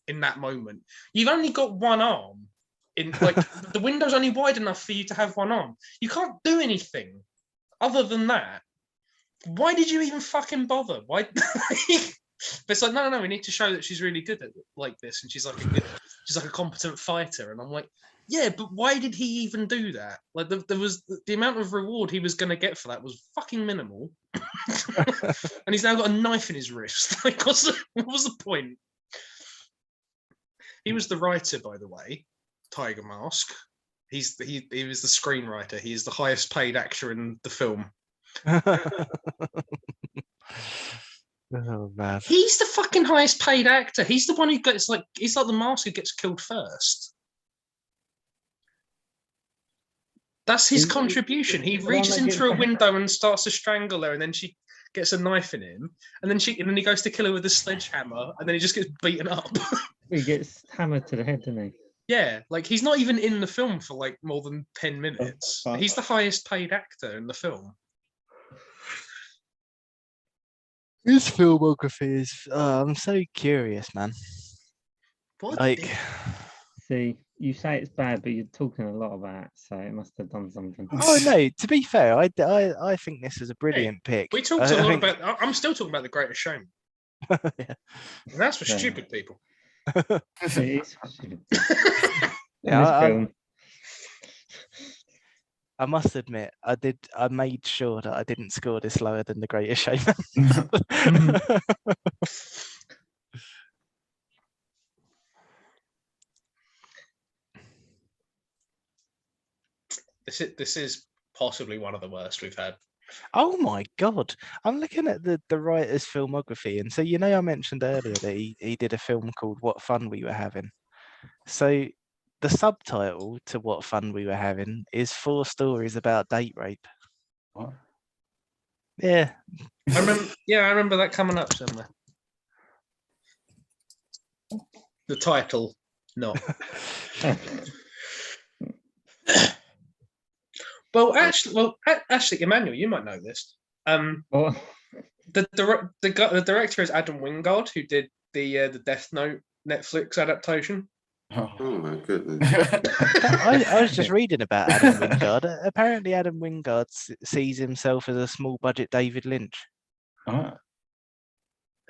in that moment? You've only got one arm. In like the window's only wide enough for you to have one arm. You can't do anything other than that. Why did you even fucking bother? Why? But it's like, no, we need to show that she's really good at like this, and she's like a competent fighter. And I'm like, yeah, but why did he even do that? Like, there was the amount of reward he was going to get for that was fucking minimal, and he's now got a knife in his wrist. Like, what was the point? He was the writer, by the way, Tiger Mask. He was the screenwriter. He is the highest paid actor in the film. Oh man, he's the fucking highest paid actor. He's the one who gets he's like the mask who gets killed first. That's his contribution. He reaches in through a window and starts to strangle her, and then she gets a knife in him, and then he goes to kill her with a sledgehammer, and then he just gets beaten up. He gets hammered to the head, doesn't he? Yeah, like, he's not even in the film for like more than 10 minutes. He's the highest paid actor in the film. His filmography is. I'm so curious, man. What Like, did- See, you say it's bad, but you're talking a lot about it, so it must have done something. oh no. To be fair, I think this is a brilliant pick. we talked I a lot think- about. I'm still talking about The Greatest Showman. Yeah. And that's for Yeah. stupid people. It is stupid. Yeah, This I- film, I must admit, I made sure that I didn't score this lower than The Greatest Showman. This is possibly one of the worst we've had. Oh my god! I'm looking at the writer's filmography, and so I mentioned earlier that he did a film called "What Fun We Were Having." So the subtitle to "What Fun We Were Having" is 4 stories about date rape. What? Yeah, I remember. Yeah, I remember that coming up somewhere. The title, not. Well, actually, Emmanuel, you might know this. well, The director is Adam Wingard, who did the Death Note Netflix adaptation. Oh my goodness. I was just reading about Adam Wingard. Apparently, Adam Wingard sees himself as a small budget David Lynch. Oh,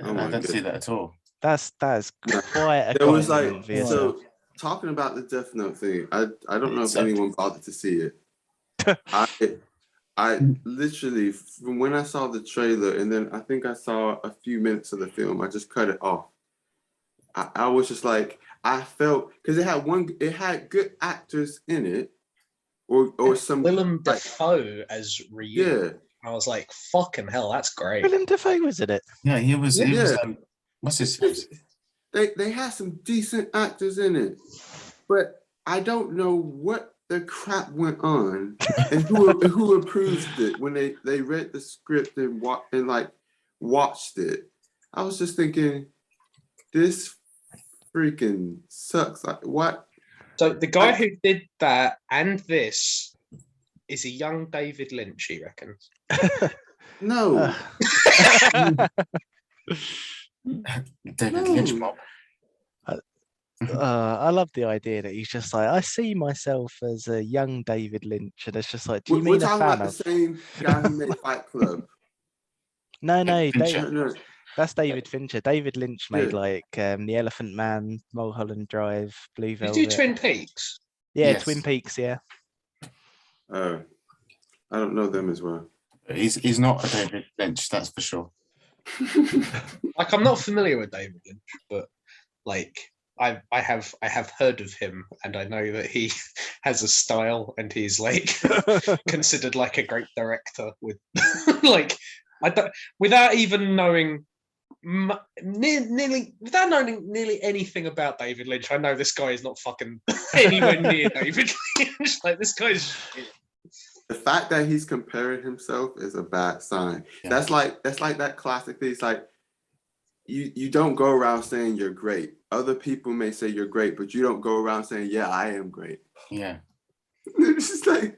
Oh I my don't see goodness. that at all. That's quite a There was like compliment for yourself. so talking about the Death Note thing. I don't know if So- anyone bothered to see it. I literally from when I saw the trailer and then I think I saw a few minutes of the film, I just cut it off. I was just like I felt because it had good actors in it, or some Willem like, Dafoe as Ryu. yeah. I was like, fucking hell, that's great. Willem Dafoe was in it. Yeah, he was. He was. Yeah. What's his face? They had some decent actors in it, but I don't know what the crap went on and who approved it when they read the script and watched it. I was just thinking, this freaking sucks. Like what? So the guy who did that and this is a young David Lynch, he reckons. No. David No. Lynch mob. I love the idea that he's just like, I see myself as a young David Lynch, and it's just like, do you We're mean a talking fan about the of? same guy who made Fight Club. No, Fincher. No, that's David Fincher. David Lynch made Yeah. like The Elephant Man, Mulholland Drive, Blue Did you Velvet. do Twin Peaks? Yeah, Yes. Twin Peaks. Yeah. I don't know them as well. He's not a David Lynch, that's for sure. Like, I'm not familiar with David Lynch, but like I have heard of him, and I know that he has a style, and he's like considered like a great director with like I don't without even knowing nearly anything about David Lynch. I know this guy is not fucking anywhere near David Lynch. Like, this guy's shit. The fact that he's comparing himself is a bad sign. Yeah. That's like that classic thing. It's like you don't go around saying you're great. Other people may say you're great, but you don't go around saying, yeah, I am great. Yeah. It's just like,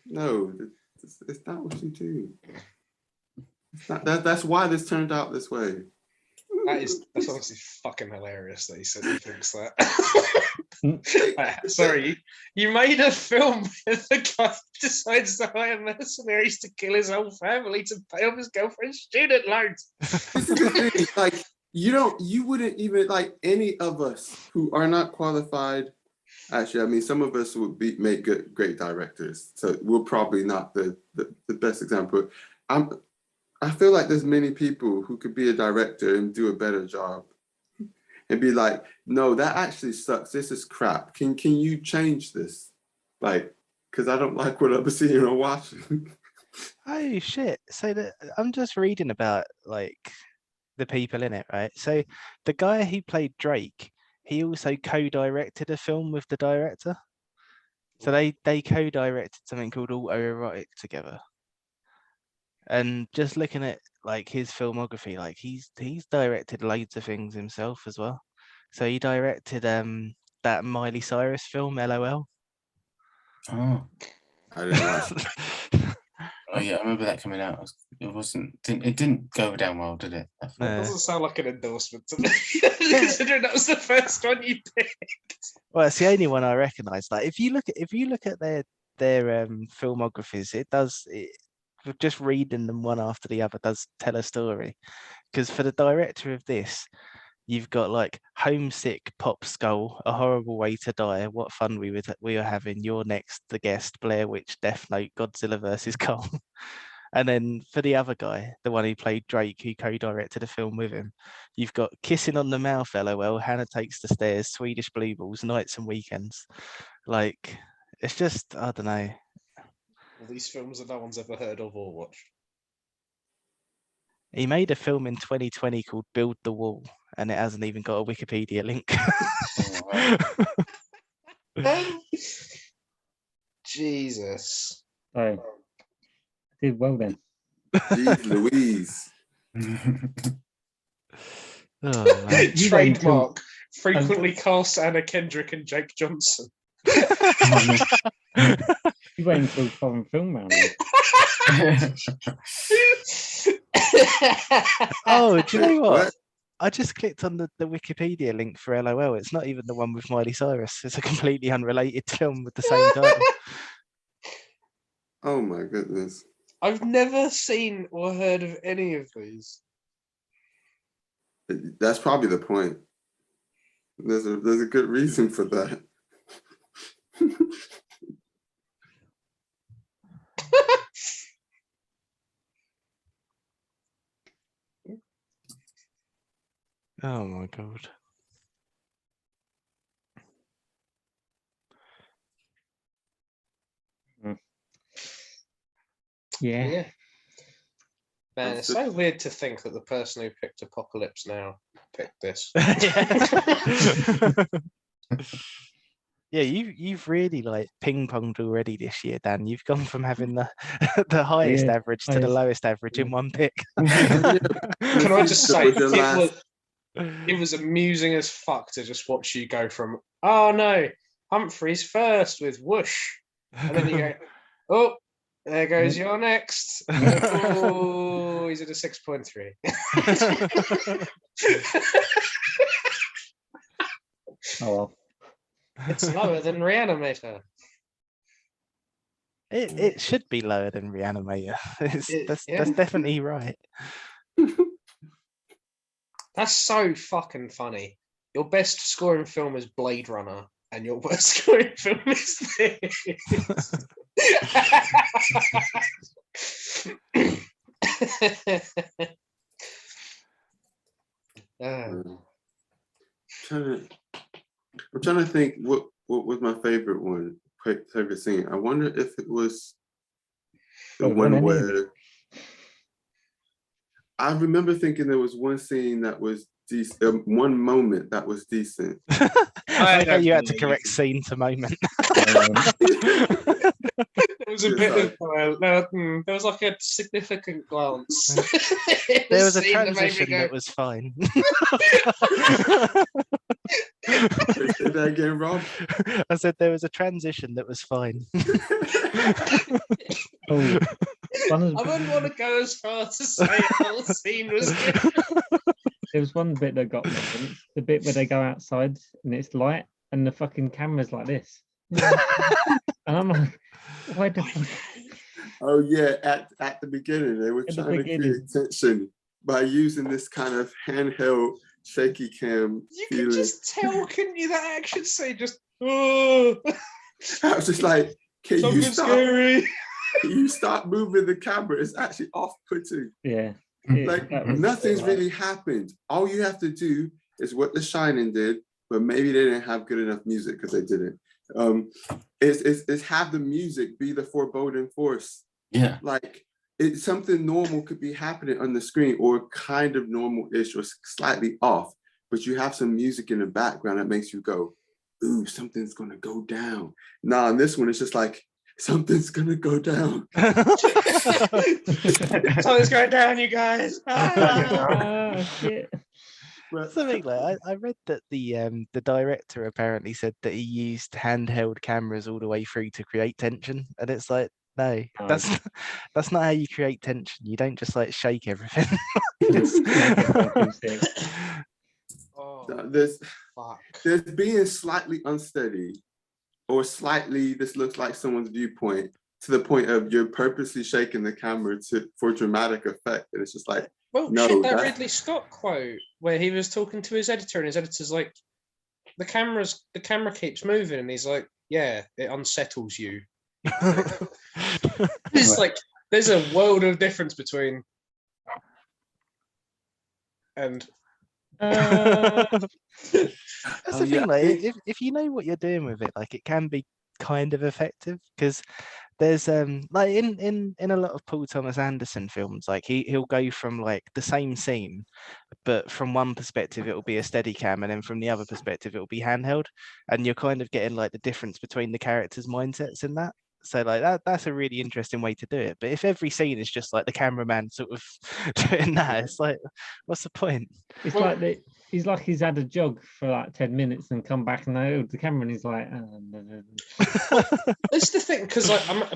no, it's not what you do. It's not, that's why this turned out this way. That's honestly fucking hilarious that he said he thinks that. Sorry, you made a film where the guy decides to hire mercenaries to kill his whole family to pay off his girlfriend's student loans. This is the thing. Like, you wouldn't even, like, any of us who are not qualified. Actually, I mean, some of us would make great directors. So we're probably not the best example. I feel like there's many people who could be a director and do a better job and be like, no, that actually sucks. This is crap. Can you change this? Like, because I don't like what I'm seeing or watching. Oh shit! So I'm just reading about like the people in it, right? So the guy who played Drake, he also co-directed a film with the director. So they co-directed something called Autoerotic together. And just looking at like his filmography, like he's directed loads of things himself as well. So he directed that Miley Cyrus film, LOL. Oh. I didn't watch it. Oh yeah, I remember that coming out. It didn't go down well, did it? That No. doesn't sound like an endorsement to me, considering that was the first one you picked. Well, it's the only one I recognise. Like, if you look at their filmographies, just reading them one after the other does tell a story. Because for the director of this, you've got like Homesick, Pop Skull, A Horrible Way to Die, What Fun We Were Having, You're Next, The Guest, Blair Witch, Death Note, Godzilla vs Kong. And then for the other guy, the one who played Drake, who co-directed the film with him, you've got Kissing on the Mouth, LOL, Hannah Takes the Stairs, Swedish Blue Balls, Nights and Weekends. Like, it's just, I don't know. All these films that no one's ever heard of or watched. He made a film in 2020 called Build the Wall, and it hasn't even got a Wikipedia link. Jesus. So, did well then. Jeez Louise. Oh, man. You went to- Trademark. Frequently cast Anna Kendrick and Jake Johnson. You went into a foreign film round. Oh, do you know what? I just clicked on the Wikipedia link for LOL. It's not even the one with Miley Cyrus. It's a completely unrelated film with the same title. Oh my goodness. I've never seen or heard of any of these. That's probably the point. There's a good reason for that. Oh my god. Yeah. Yeah. Man, it's That's so weird to think that the person who picked Apocalypse Now picked this. Yeah, you've really like ping ponged already this year, Dan. You've gone from having the the highest Yeah, average to the highest. lowest average in one pick. Can I just say, That was your last- it was amusing as fuck to just watch you go from, oh no, Humphrey's first with whoosh. And then you go, oh, there goes your next. Oh, he's at a 6.3. Oh well. It's lower than Reanimator. It should be lower than Reanimator. That's definitely right. That's so fucking funny. Your best scoring film is Blade Runner, and your worst scoring film is this. I'm trying to think what was my favorite one, favorite scene. I wonder if it was the Oh, one any of where I remember thinking there was one scene that was decent, one moment that was decent. I don't you had to believe correct you. scene to moment. There was a It's bit like- of there was like a significant glance. There was a scene that made me transition go, that was fine. Say that again, Rob. I said there was a transition that was fine. Oh, one of I the, wouldn't want to go as far to say the whole scene was good. there was one bit that got me. And it's the bit where they go outside and it's light and the fucking camera's like this. And I'm like, why the fuck? Oh yeah, at the beginning they were At the trying to beginning. create tension by using this kind of handheld shaky cam You feeling. can just tell, couldn't you? That action say just, oh, I was just like, can you something stop? scary. Can you stop moving the camera? It's actually off-putting. Yeah. Like that was- nothing's really happened. All you have to do is what The Shining did, but maybe they didn't have good enough music because they didn't. Is have the music be the foreboding force. Yeah. Like it's something normal could be happening on the screen, or kind of normal-ish or slightly off, but you have some music in the background that makes you go, ooh, something's gonna go down. Nah, in this one, it's just like something's gonna go down. Something's going down, you guys. Ah, shit. But Something like I read that the director apparently said that he used handheld cameras all the way through to create tension, and it's like No, No. that's not how you create tension. You don't just like shake everything. Make everyone feel sick. Oh, There's fuck. being slightly unsteady, or slightly this looks like someone's viewpoint, to the point of you're purposely shaking the camera for dramatic effect. And it's just like, Well, no, shit, that that's- Ridley Scott quote where he was talking to his editor, and his editor's like, the camera keeps moving, and he's like, yeah, it unsettles you. It's like there's a world of difference between and That's Oh, the yeah, thing, like if you know what you're doing with it, like it can be kind of effective, because there's like in a lot of Paul Thomas Anderson films, like he'll go from like the same scene, but from one perspective it'll be a steady cam, and then from the other perspective it'll be handheld, and you're kind of getting like the difference between the characters' mindsets in that. So like that's a really interesting way to do it. But if every scene is just like the cameraman sort of doing that, it's like, what's the point? It's Well- like he's like he's had a jog for like 10 minutes and come back and hold the camera and he's like, That's the thing, because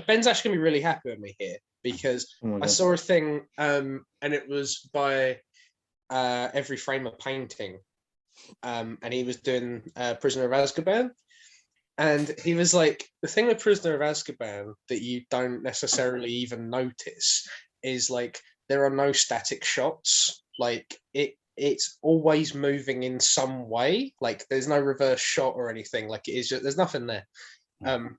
Ben's actually gonna be really happy with me here, because oh my I God. saw a thing, and it was by Every Frame a Painting, and he was doing Prisoner of Azkaban, and he was like, the thing with Prisoner of Azkaban that you don't necessarily even notice is like there are no static shots, like it's always moving in some way, like there's no reverse shot or anything, like it is just, there's nothing there. And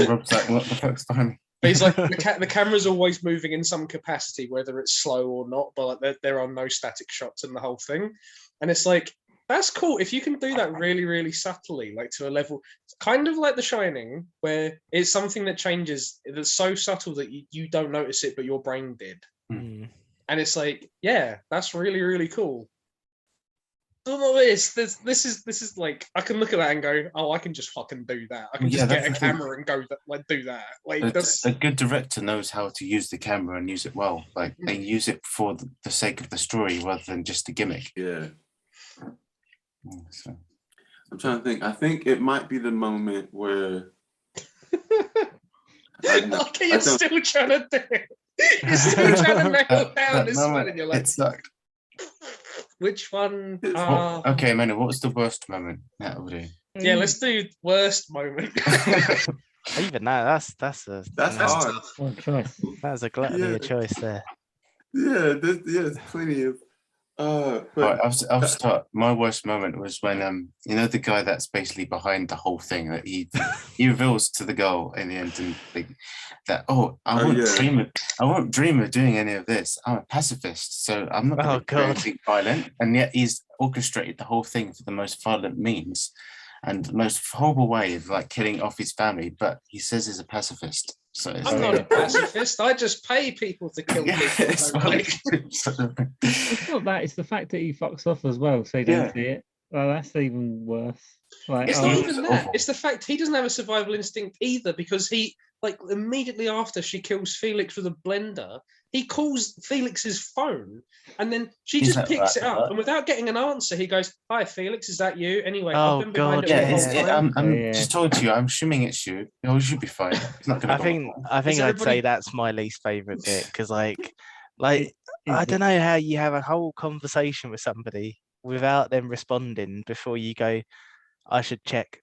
Rob's like, what the fuck's behind me? But he's like, the camera's always moving in some capacity, whether it's slow or not, but like there are no static shots in the whole thing. And it's like, that's cool. If you can do that really, really subtly, like to a level, kind of like The Shining, where it's something that changes, that's so subtle that you don't notice it, but your brain did. Mm. And it's like, yeah, that's really, really cool. This is like, I can look at that and go, oh, I can just fucking do that. I can Yeah, just get that's a the thing. camera and go like do that. Like A, that's a good director knows how to use the camera and use it well. Like they use it for the sake of the story rather than just a gimmick. yeah. So. I'm trying to think. I think it might be the moment where okay, you're still trying to do it. You're still trying to nail down this one, and you're like, it sucked. which one? Okay, Manu, what was the worst moment? That would do. Yeah, let's do worst moment. Even that, that's hard. tough. What a choice. That's a gluttony Yeah. of choice there. Yeah, there's plenty of. All But right, I'll start. My worst moment was when you know, the guy that's basically behind the whole thing, that he reveals to the girl in the end, and like, that I won't dream of doing any of this. I'm a pacifist, so I'm not going to do anything violent. And yet he's orchestrated the whole thing for the most violent means and the most horrible way of like killing off his family. But he says he's a pacifist. So it's I'm not a pacifist. I just pay people to kill people. it's It's not that, it's the fact that he fucks off as well, so you don't see it. Well, that's even worse. Like, It's Oh, not it's even that. awful. It's the fact he doesn't have a survival instinct either, because he, like, immediately after she kills Felix with a blender, he calls Felix's phone, and then she He's just like, picks it "Right, up, right." and without getting an answer, he goes, "Hi, Felix, is that you?" Anyway, Oh, I've been behind God, it all Yeah, the it's, whole time. I'm Yeah. just talking to you. I'm assuming it's you. You should be fine. It's not going I to. think I'd everybody- say that's my least favorite bit, because like Is I it- don't know how you have a whole conversation with somebody without them responding before you go, I should check.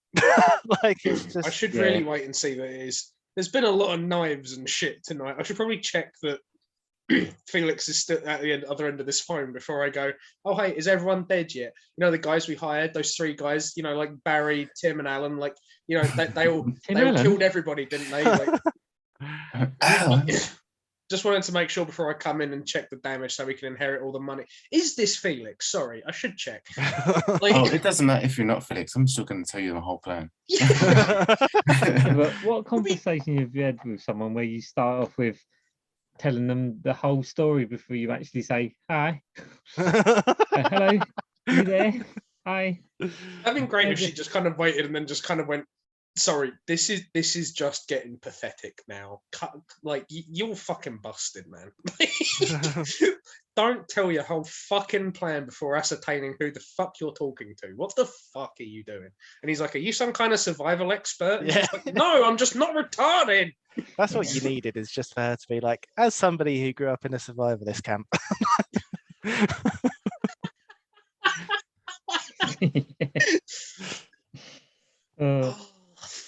Like it's just I should yeah. really wait and see that it is. There's been a lot of knives and shit tonight. I should probably check that Felix is still at the other end of this phone before I go, oh, hey, is everyone dead yet? You know, the guys we hired, those 3 guys, you know, like Barry, Tim, and Alan, like, you know, they all Allen? killed everybody, didn't they? Like, Alan? just wanted to make sure before I come in and check the damage so we can inherit all the money. Is this Felix? Sorry, I should check. Like, Oh, it doesn't matter if you're not Felix. I'm still going to tell you the whole plan. Yeah, but what conversation have you had with someone where you start off with telling them the whole story before you actually say hi? Hello, you there? Hi. That'd been great if she just kind of waited and then just kind of went, sorry, this is just getting pathetic now. Like, you're fucking busted, man. don't tell your whole fucking plan before ascertaining who the fuck you're talking to. What the fuck are you doing? And he's like, are you some kind of survival expert? And she's like, no, I'm just not retarded. That's what you needed, is just for her to be like, as somebody who grew up in a survivalist camp.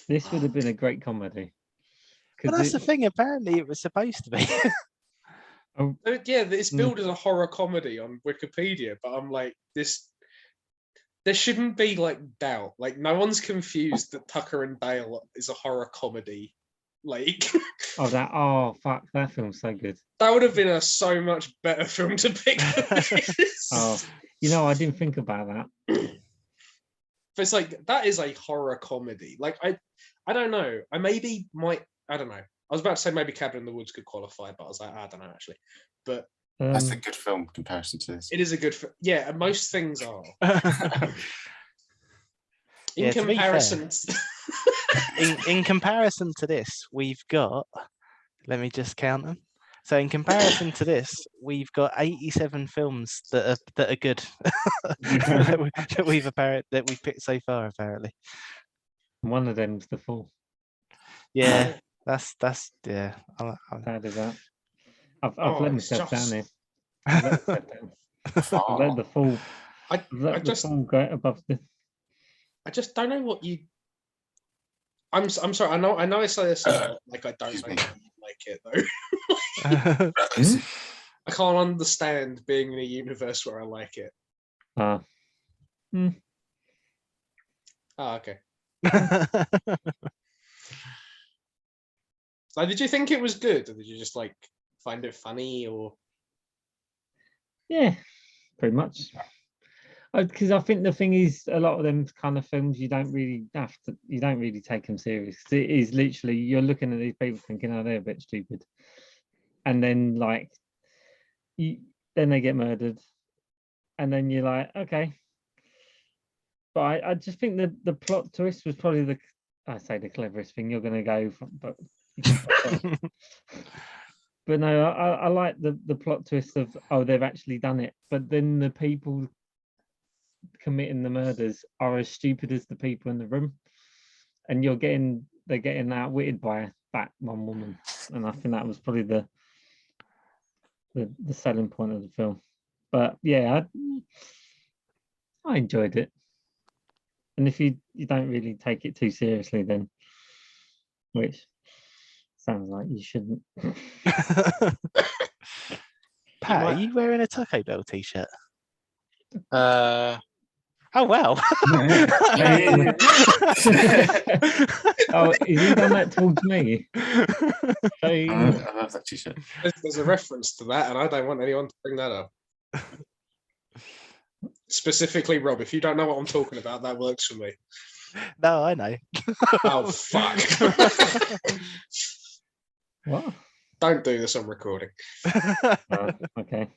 This would have been a great comedy. But that's the thing, apparently it was supposed to be. Yeah, it's billed as a horror comedy on Wikipedia, but I'm like, there shouldn't be like doubt. Like, no one's confused that Tucker and Dale is a horror comedy. Like, oh fuck, that film's so good. That would have been a so much better film to pick. Oh, I didn't think about that. But it's like, that is a horror comedy. Like, I don't know. I don't know. I was about to say maybe Cabin in the Woods could qualify, but I was like, I don't know actually. But that's a good film comparison to this. It is a good film. Yeah, most things are. In comparison. In comparison to this, we've got. Let me just count them. So in comparison to this, we've got 87 films that are good that we've picked so far. Apparently, one of them's The Fall. Yeah, that's yeah. How did that? I've let myself down here. I've let The Fall. I just go above the. I just don't know what you. I'm sorry. I know I say this like I don't know like it though. I can't understand being in a universe where I like it. Oh, okay. So did you think it was good, or did you just like find it funny, or? Yeah, pretty much. Because I think the thing is, a lot of them kind of films, you don't really take them serious. It is literally, you're looking at these people thinking, oh, they're a bit stupid, and then like, then they get murdered, and then you're like, okay. But I just think that the plot twist was probably the cleverest thing you're going to go from, but. But no, I like the plot twist of, oh, they've actually done it, but then the people committing the murders are as stupid as the people in the room, and they're getting outwitted by that one woman, and I think that was probably the selling point of the film. But yeah, I enjoyed it, and if you don't really take it too seriously, then which sounds like you shouldn't. Pat, are you wearing a Taco Bell t-shirt? Oh wow! Oh, is he done that towards me? I love that t-shirt. There's a reference to that, and I don't want anyone to bring that up. Specifically, Rob, if you don't know what I'm talking about, that works for me. No, I know. Oh fuck! What? Don't do this on recording. Okay.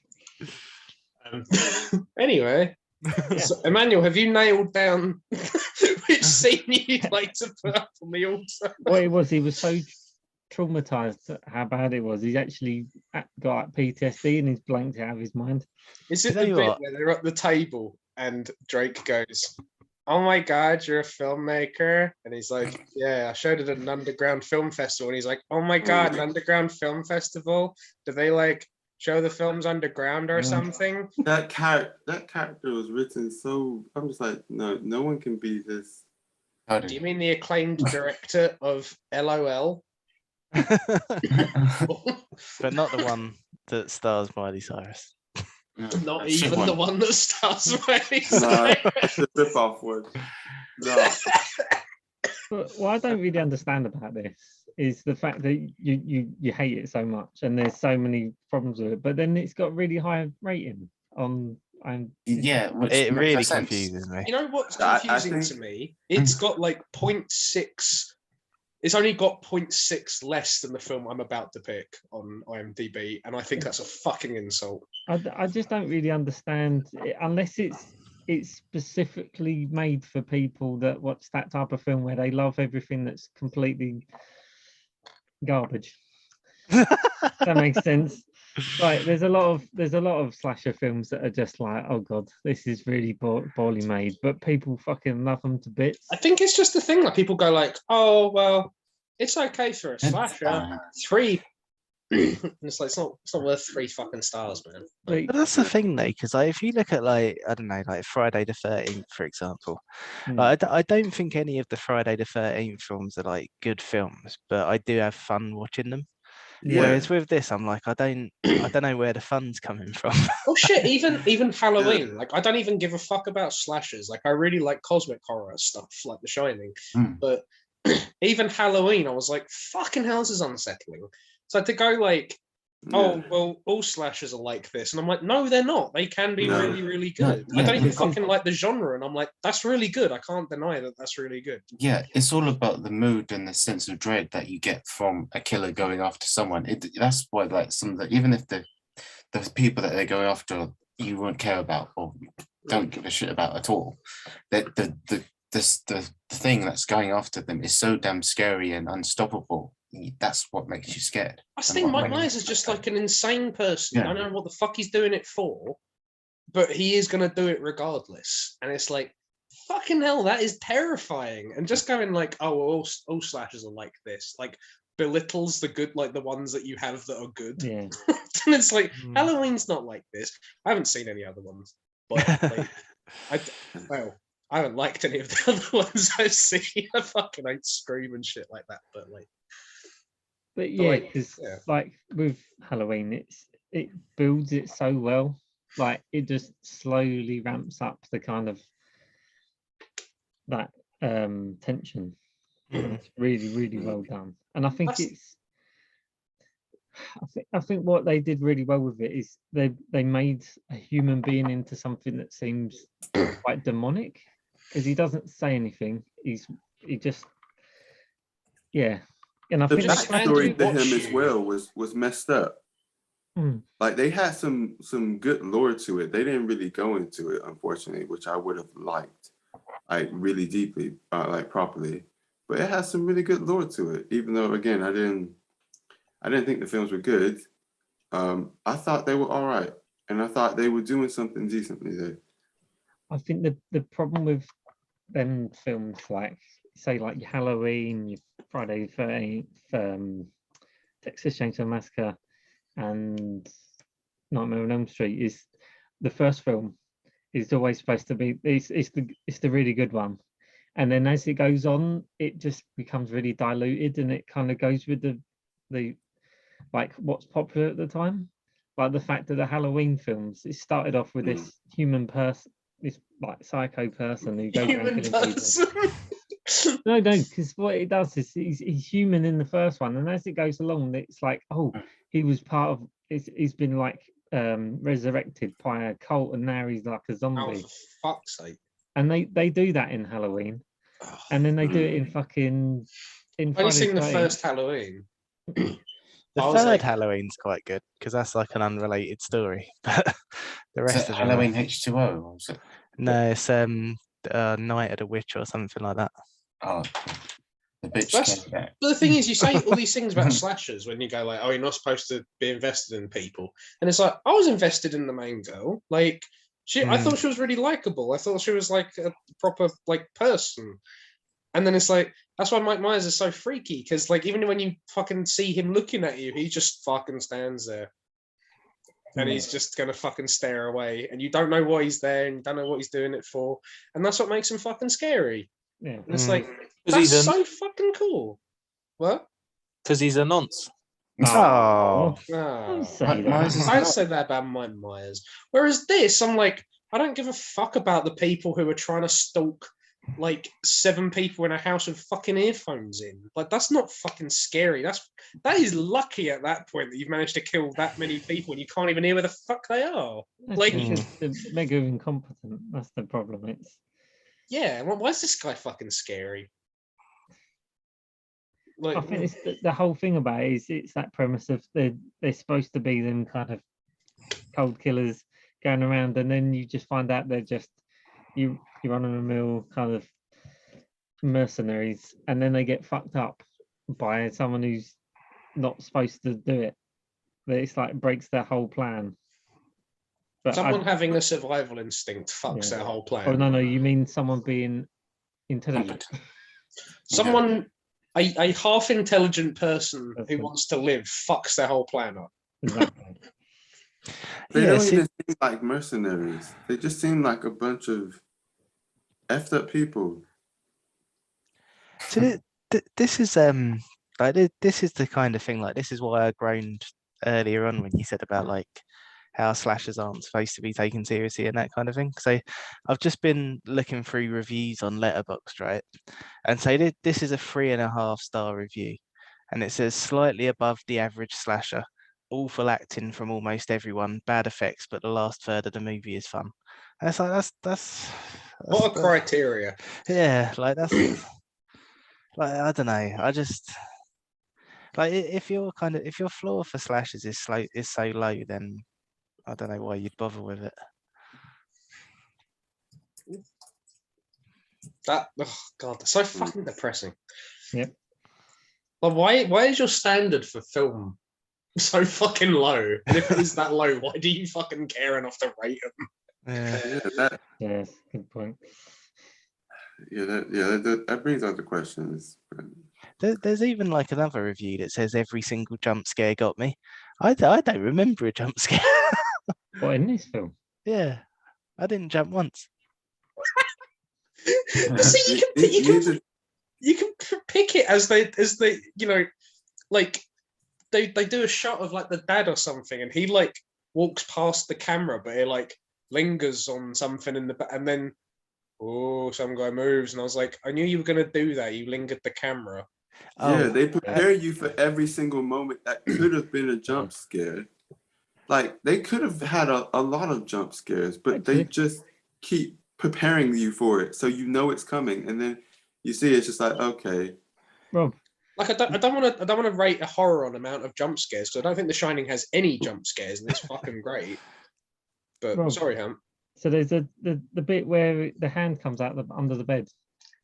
Anyway, so, Emmanuel, have you nailed down which scene you'd like to put up on the altar? What it was, he was so traumatized at how bad it was. He's actually got PTSD and he's blanked out of his mind. Is it the bit where they're at the table and Drake goes, "Oh my God, you're a filmmaker," and he's like, "Yeah, I showed it at an underground film festival," and he's like, "Oh my God, an underground film festival? Do they like show the films underground or something?" That character was written so. I'm just like, no one can be this. Do you mean the acclaimed director of LOL? But not the one that stars Miley Cyrus. Not even the one that stars Miley Cyrus. No, the rip-off one. No. But what I don't really understand about this is the fact that you hate it so much, and there's so many problems with it, but then it's got really high rating on. Yeah, it really confuses me. You know what's confusing to me? It's got like 0.6. It's only got 0.6 less than the film I'm about to pick on IMDb, and I think that's a fucking insult. I just don't really understand it, unless it's specifically made for people that watch that type of film where they love everything that's completely garbage. That makes sense. Like there's a lot of slasher films that are just like, oh god, this is really poorly made, but people fucking love them to bits. I think it's just the thing that people go like, oh well, it's okay for a It's slasher. fine. 3. It's like it's not worth 3 fucking stars, man. Like, But that's the thing, though, because if you look at like I don't know, like Friday the 13th, for example, Hmm. like, I don't think any of the Friday the 13th films are like good films, but I do have fun watching them. Yeah. Whereas with this, I'm like, I don't know where the fun's coming from. Oh shit, even Halloween. Like I don't even give a fuck about slashers. Like I really like cosmic horror stuff, like The Shining. Mm. But even Halloween, I was like, fucking hell, this is unsettling. So to go like, oh well, all slashers are like this, and I'm like, no, they're not. They can be No. really, really No, good. I yeah, don't even the com- fucking like the genre, and I'm like, that's really good. I can't deny that that's really good. Yeah, it's all about the mood and the sense of dread that you get from a killer going after someone. That's why, like, some of the, even if the people that they're going after you won't care about or don't give a shit about at all, that the thing that's going after them is so damn scary and unstoppable. That's what makes you scared. I And think what Mike makes- Myers is just like an insane person. Yeah. I don't know what the fuck he's doing it for, but he is going to do it regardless. And it's like, fucking hell, that is terrifying. And just going like, oh, well, all slashers are like this, like belittles the good, like the ones that you have that are good. yeah. And it's like, Hmm. Halloween's not like this. I haven't seen any other ones, but like, I haven't liked any of the other ones I've seen. I fucking hate Scream and shit like that, but like, But yeah, like, because yeah. like with Halloween, it builds it so well. Like it just slowly ramps up the kind of that tension. Mm. It's really, really well done. And I think That's- I think what they did really well with it is they made a human being into something that seems quite demonic, because he doesn't say anything. He just yeah. And I The think just that, backstory to watch him as you. well was messed up. Mm. Like they had some good lore to it. They didn't really go into it, unfortunately, which I would have liked, like really deeply, like properly. But it has some really good lore to it. Even though, again, I didn't think the films were good. I thought they were all right, and I thought they were doing something decently there. I think the problem with them films, like say like your Halloween, your Friday the 13th, Texas Chainsaw Massacre, and Nightmare on Elm Street, is the first film is always supposed to be it's the really good one, and then as it goes on, it just becomes really diluted, and it kind of goes with the like what's popular at the time, like the fact that the Halloween films, it started off with this human person, this like psycho person who goes around Human killing people. person. No, because what it does is he's human in the first one, and as it goes along, it's like, oh, he was part of. He's been like resurrected by a cult, and now he's like a Oh, zombie. for fuck's sake! And they do that in Halloween, and then they do it in fucking in I've only Friday seen the 13th. first Halloween. The I was third like- Halloween's quite good because that's like an unrelated story. But the Is rest it of them, Halloween H2O? Or was it? no, it's Night of the Witch or something like that. Oh, the bitch That's- came back. But the thing is, you say all these things about slashers when you go like, "Oh, you're not supposed to be invested in people," and it's like, I was invested in the main girl. Like, I thought she was really likable. I thought she was like a proper like person. And then it's like, that's why Mike Myers is so freaky, because like even when you fucking see him looking at you, he just fucking stands there. And he's just gonna fucking stare away, and you don't know why he's there, and you don't know what he's doing it for, and that's what makes him fucking scary. Yeah. And it's Mm. like, 'Cause that's he's a- so fucking cool. What? Because he's a nonce. Oh, Don't say Mike that. Myers is I not- say that about Mike Myers. Whereas this, I'm like, I don't give a fuck about the people who are trying to stalk like 7 people in a house with fucking earphones in. Like, that's not fucking scary. That is lucky at that point that you've managed to kill that many people and you can't even hear where the fuck they are. That's Like- because they're mega incompetent. That's the problem. It's Yeah, why is this guy fucking scary? Like, I think it's the whole thing about it is it's that premise of they're supposed to be them kind of cold killers going around, and then you just find out they're just you run of the mill kind of mercenaries, and then they get fucked up by someone who's not supposed to do it. that it's like breaks their whole plan. But Someone having a survival instinct fucks Yeah. their whole plan. Oh no, you mean someone being intelligent? Someone, a half intelligent person That's who it. wants to live fucks their whole plan up. Exactly. They Yeah, don't see- even seem like mercenaries. They just seem like a bunch of effed up people. So this is like this is the kind of thing, like this is why I groaned earlier on when you said about like how slashers aren't supposed to be taken seriously and that kind of thing. So I've just been looking through reviews on Letterboxd, right? And so this is a 3.5-star review, and it says slightly above the average slasher, awful acting from almost everyone, bad effects, but the last third of the movie is fun. And it's like that's What a criteria. yeah, like that's like I don't know. I just like if your floor for slashes is so low, then I don't know why you'd bother with it. That, oh god, that's so fucking depressing. Yep. Well, why is your standard for film so fucking low? And if it is that low, why do you fucking care enough to rate them? Yeah. Yes, good point. That brings out the questions. There's even like another review that says every single jump scare got me. I don't remember a jump scare. What in this film? Yeah, I didn't jump once. See, you can pick it as they like they do a shot of like the dad or something, and he like walks past the camera, but he like lingers on something in the back, and then some guy moves, and I was like, I knew you were gonna do that. You lingered the camera. Yeah, Oh, they prepare you for every single moment that could have been a jump scare. Like they could have had a lot of jump scares, but they just keep preparing you for it, so you know it's coming, and then you see it's just like, okay. Rob, Like I don't want to rate a horror on amount of jump scares, because I don't think The Shining has any jump scares, and it's fucking great. But Rob. sorry, Ham. so there's the bit where the hand comes out under the bed.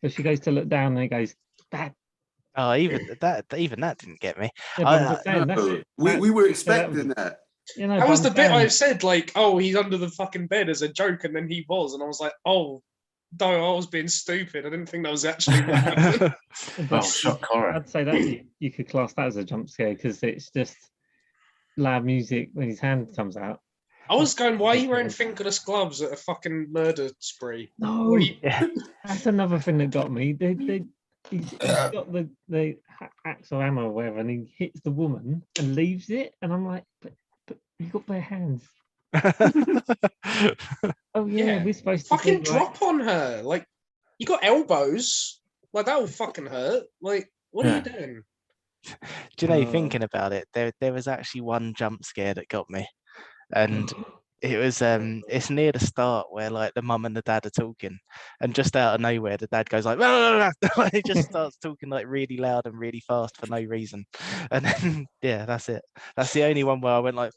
So she goes to look down and it goes, "Dad." oh, even that didn't get me. Yeah, but I'm just saying, No, we were expecting that. You know, That was the but bit I'm I saying- said, like, oh, he's under the fucking bed as a joke, and then he was, and I was like, oh, no, I was being stupid. I didn't think that was actually what happened. but shock horror. I'd say that you could class that as a jump scare because it's just loud music when his hand comes out. I was going, why are you wearing fingerless gloves at a fucking murder spree? No, What are you- Yeah. that's another thing that got me. He's got the axe or hammer or whatever, and he hits the woman and leaves it, and I'm like, but you got bare hands. Oh yeah, Yeah. we're supposed to Fucking think, like, drop on her. Like, you got elbows. Like, that'll fucking hurt. Like, what are you doing? Do you know, Oh. thinking about it, there was actually one jump scare that got me, and it was it's near the start where like the mum and the dad are talking, and just out of nowhere the dad goes like, he just starts talking like really loud and really fast for no reason, and then yeah, that's it. That's the only one where I went like,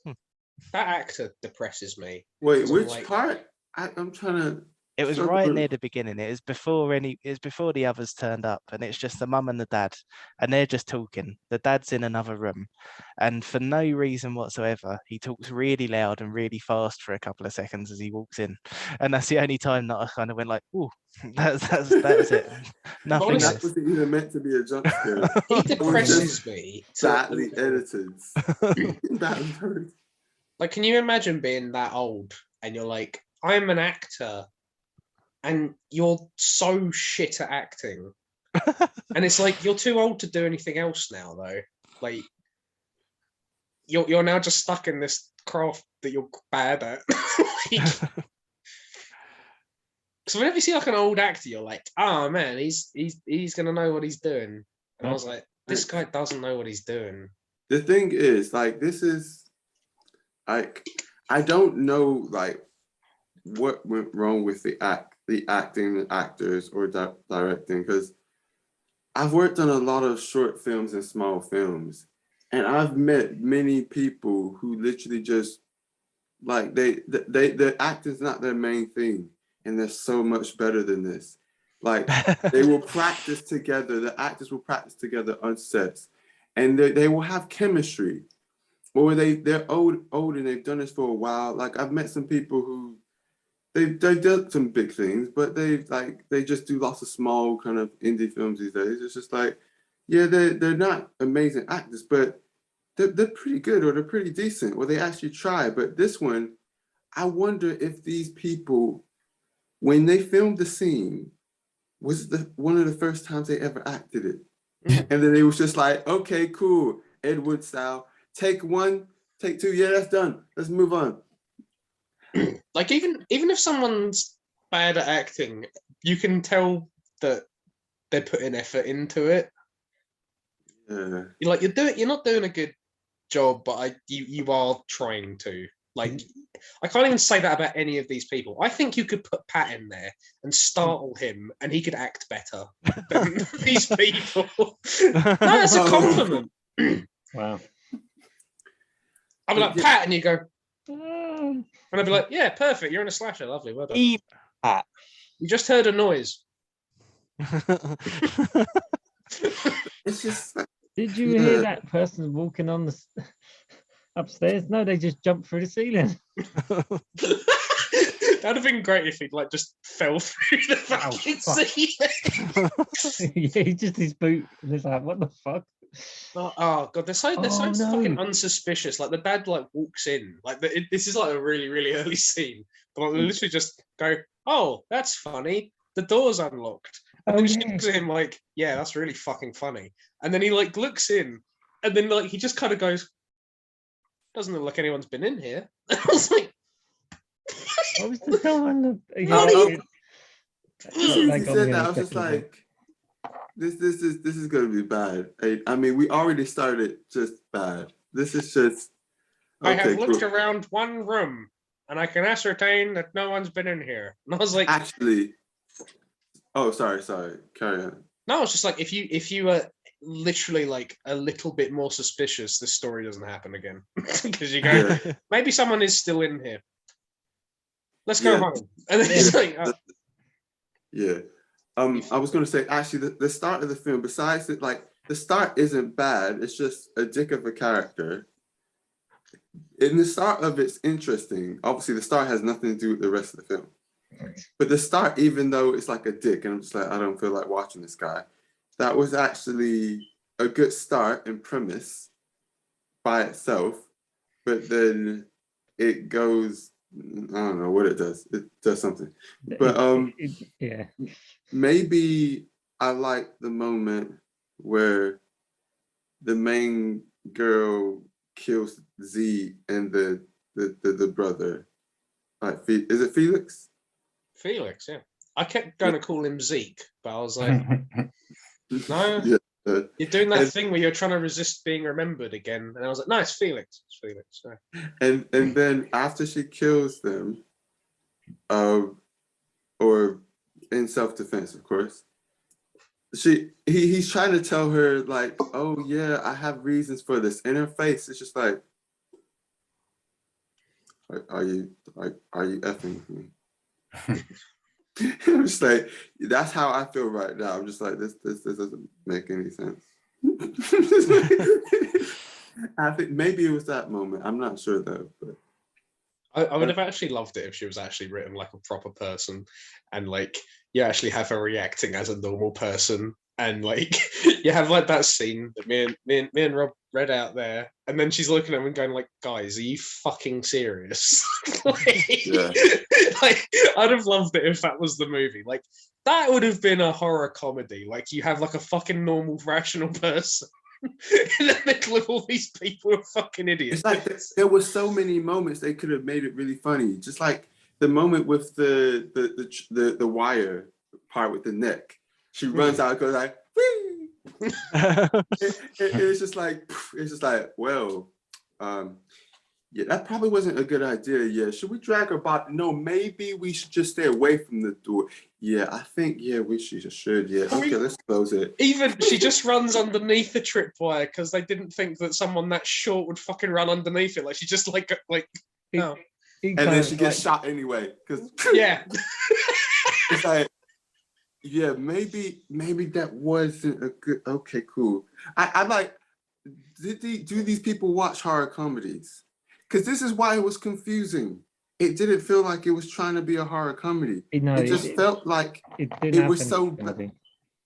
That actor depresses me. Wait, So, which like- part? I'm trying to. It was So right the- near the beginning. It was before the others turned up, and it's just the mum and the dad, and they're just talking. The dad's in another room, and for no reason whatsoever, he talks really loud and really fast for a couple of seconds as he walks in, and that's the only time that I kind of went like, "Ooh, that was it." Nothing Honestly- That else. wasn't even meant to be a jump scare. He depresses me. to- Badly edited. Badly edited. Like, can you imagine being that old and you're like, I'm an actor, and you're so shit at acting, and it's like you're too old to do anything else now, though. Like, you're now just stuck in this craft that you're bad at. Like, so whenever you see like an old actor, you're like, oh man, he's gonna know what he's doing. And I was like, this guy doesn't know what he's doing. The thing is, like, this is like, I don't know like what went wrong with the acting, the actors, or directing, because I've worked on a lot of short films and small films, and I've met many people who literally just like the acting's not their main thing, and they're so much better than this. Like, they will practice together. The actors will practice together on sets, and they will have chemistry. or they're old and they've done this for a while. Like I've met some people who they've done some big things, but they just do lots of small kind of indie films these days. It's just like, yeah, they're not amazing actors, but they're pretty good, or they're pretty decent, or they actually try. But this one, I wonder if these people, when they filmed the scene, was one of the first times they ever acted it. And then it was just like, okay, cool, Ed Wood style. Take one, take two, yeah, that's done. Let's move on. Like even if someone's bad at acting, you can tell that they're putting effort into it. Yeah. You're not doing a good job, but you are trying to. Like, I can't even say that about any of these people. I think you could put Pat in there and startle him, and he could act better than these people. No, that's a compliment. Wow. I'll be like, Pat, and you go, Mm. and I'll be like, yeah, perfect. You're in a slasher. Lovely. Well done. Eep, Pat. You just heard a noise. It's just like, Did you Yeah. hear that person walking on the upstairs? No, they just jumped through the ceiling. That'd have been great if he'd like just fell through the fucking fuck. ceiling. Yeah, he just his boot, and it's like, what the fuck? Oh god, they're so Oh, fucking no. unsuspicious. Like the dad like walks in, like this is like a really really early scene, but like, they literally just go, "Oh, that's funny. The door's unlocked." And Oh then she yeah. looks at him like, "Yeah, that's really fucking funny." And then he like looks in, and then like he just kind of goes, "Doesn't look like anyone's been in here." I was like, What was the someone? How do you- as soon as he said that, I was just like, this is gonna be bad. I mean, we already started just bad. This is just I have okay, looked cool. around one room, and I can ascertain that no one's been in here. And I was like, Actually, oh, sorry, carry on. no, it's just like if you are literally like a little bit more suspicious, this story doesn't happen again. Because you go, Yeah. maybe someone is still in here. Let's go Yeah. home. And then it's like, Yeah. I was gonna say actually the start of the film, besides it, like the start isn't bad, it's just a dick of a character. In the start of it's interesting. Obviously, the start has nothing to do with the rest of the film. But the start, even though it's like a dick, and I'm just like, I don't feel like watching this guy, that was actually a good start and premise by itself. But then it goes, I don't know what it does. It does something. But yeah. maybe I like the moment where the main girl kills Z and the brother. Like, is it Felix? Felix, yeah. I kept going to call him Zeke, but I was like, no, Yeah. you're doing that and- thing where you're trying to resist being remembered again. And I was like, no, it's Felix. It's Felix. Sorry. And then after she kills them, or in self-defense, of course, he's trying to tell her like, oh yeah, I have reasons for this. In her face, it's just like, are you effing with me? I'm just like, that's how I feel right now. I'm just like, this doesn't make any sense. I think maybe it was that moment. I'm not sure though. But I would have actually loved it if she was actually written like a proper person, and like you actually have her reacting as a normal person, and like you have like that scene that me and Rob read out there, and then she's looking at him and going like, "Guys, are you fucking serious?" Like, Yeah. like I'd have loved it if that was the movie. Like that would have been a horror comedy. Like you have like a fucking normal, rational person. In the middle of all these people who are fucking idiots. it's like there were so many moments they could have made it really funny. Just like the moment with the wire part with the neck. She runs out and goes like, whee! It's just like, well, yeah, that probably wasn't a good idea. Yeah, should we drag her back? No, maybe we should just stay away from the door. Yeah, I think we should. Yeah, okay, let's close it. Even she just runs underneath the tripwire because they didn't think that someone that short would fucking run underneath it. Like she just like no. And then she gets shot anyway. Because Yeah. it's like, yeah, maybe that wasn't a good. Okay, cool. I like. do these people watch horror comedies? Because this is why it was confusing. It didn't feel like it was trying to be a horror comedy. It just felt like it was so comedy.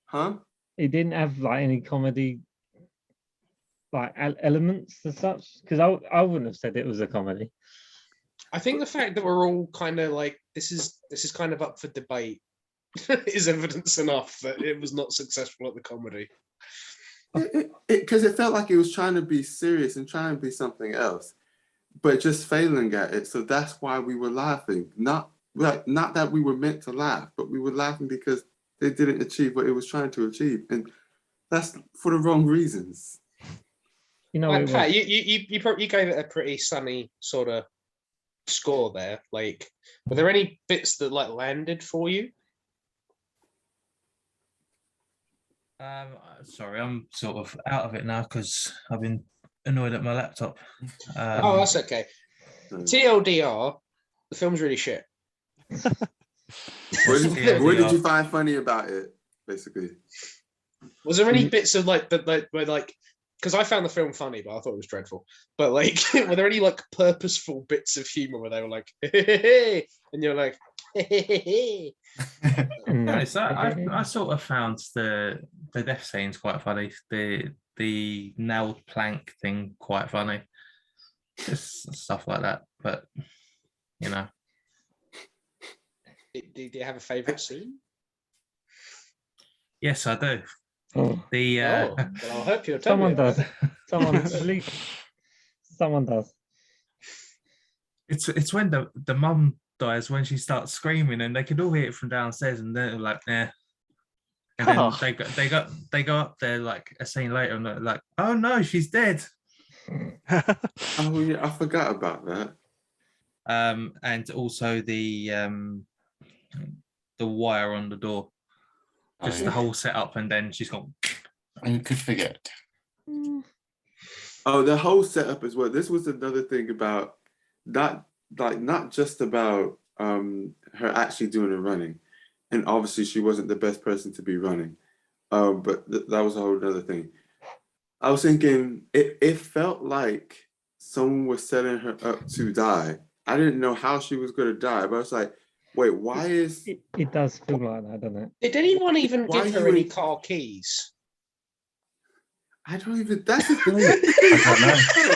Huh? It didn't have like any comedy like elements as such, because I wouldn't have said it was a comedy. I think the fact that we're all kind of like this is kind of up for debate is evidence enough that it was not successful at the comedy. Because it felt like it was trying to be serious and trying to be something else, but just failing at it. So that's why we were laughing. Not that we were meant to laugh, but we were laughing because they didn't achieve what it was trying to achieve, and that's for the wrong reasons. You know, Pat, you gave it a pretty sunny sort of score there. Like, were there any bits that like landed for you? Sorry, I'm sort of out of it now because I've been annoyed at my laptop. Oh, that's okay. TLDR, the film's really shit. What did you find funny about it, basically? Was there any bits of like that where like, because I found the film funny, but I thought it was dreadful. But like, were there any like purposeful bits of humor where they were like, hey, hey, hey, and you're like, hey, hey, hey. So I sort of found the death scenes quite funny. The nailed plank thing quite funny. Just stuff like that. But you know. Do you have a favourite scene? Yes, I do. Oh. Well, I hope you'll tell someone me. Does. Someone at least someone does. It's when the mum dies, when she starts screaming and they can all hear it from downstairs and they're like, yeah. And then they go up there like a scene later and they're like, oh no, she's dead. Oh yeah, I forgot about that. And also the wire on the door. Just the whole setup, and then she's gone. You could forget. Oh, the whole setup as well. This was another thing about not just about her actually doing the running, and obviously she wasn't the best person to be running, but that was a whole other thing. I was thinking it felt like someone was setting her up to die. I didn't know how she was going to die, but I was like, wait, why is it does feel like that, doesn't it? Did anyone even give her any car keys? I don't even. That's the thing. I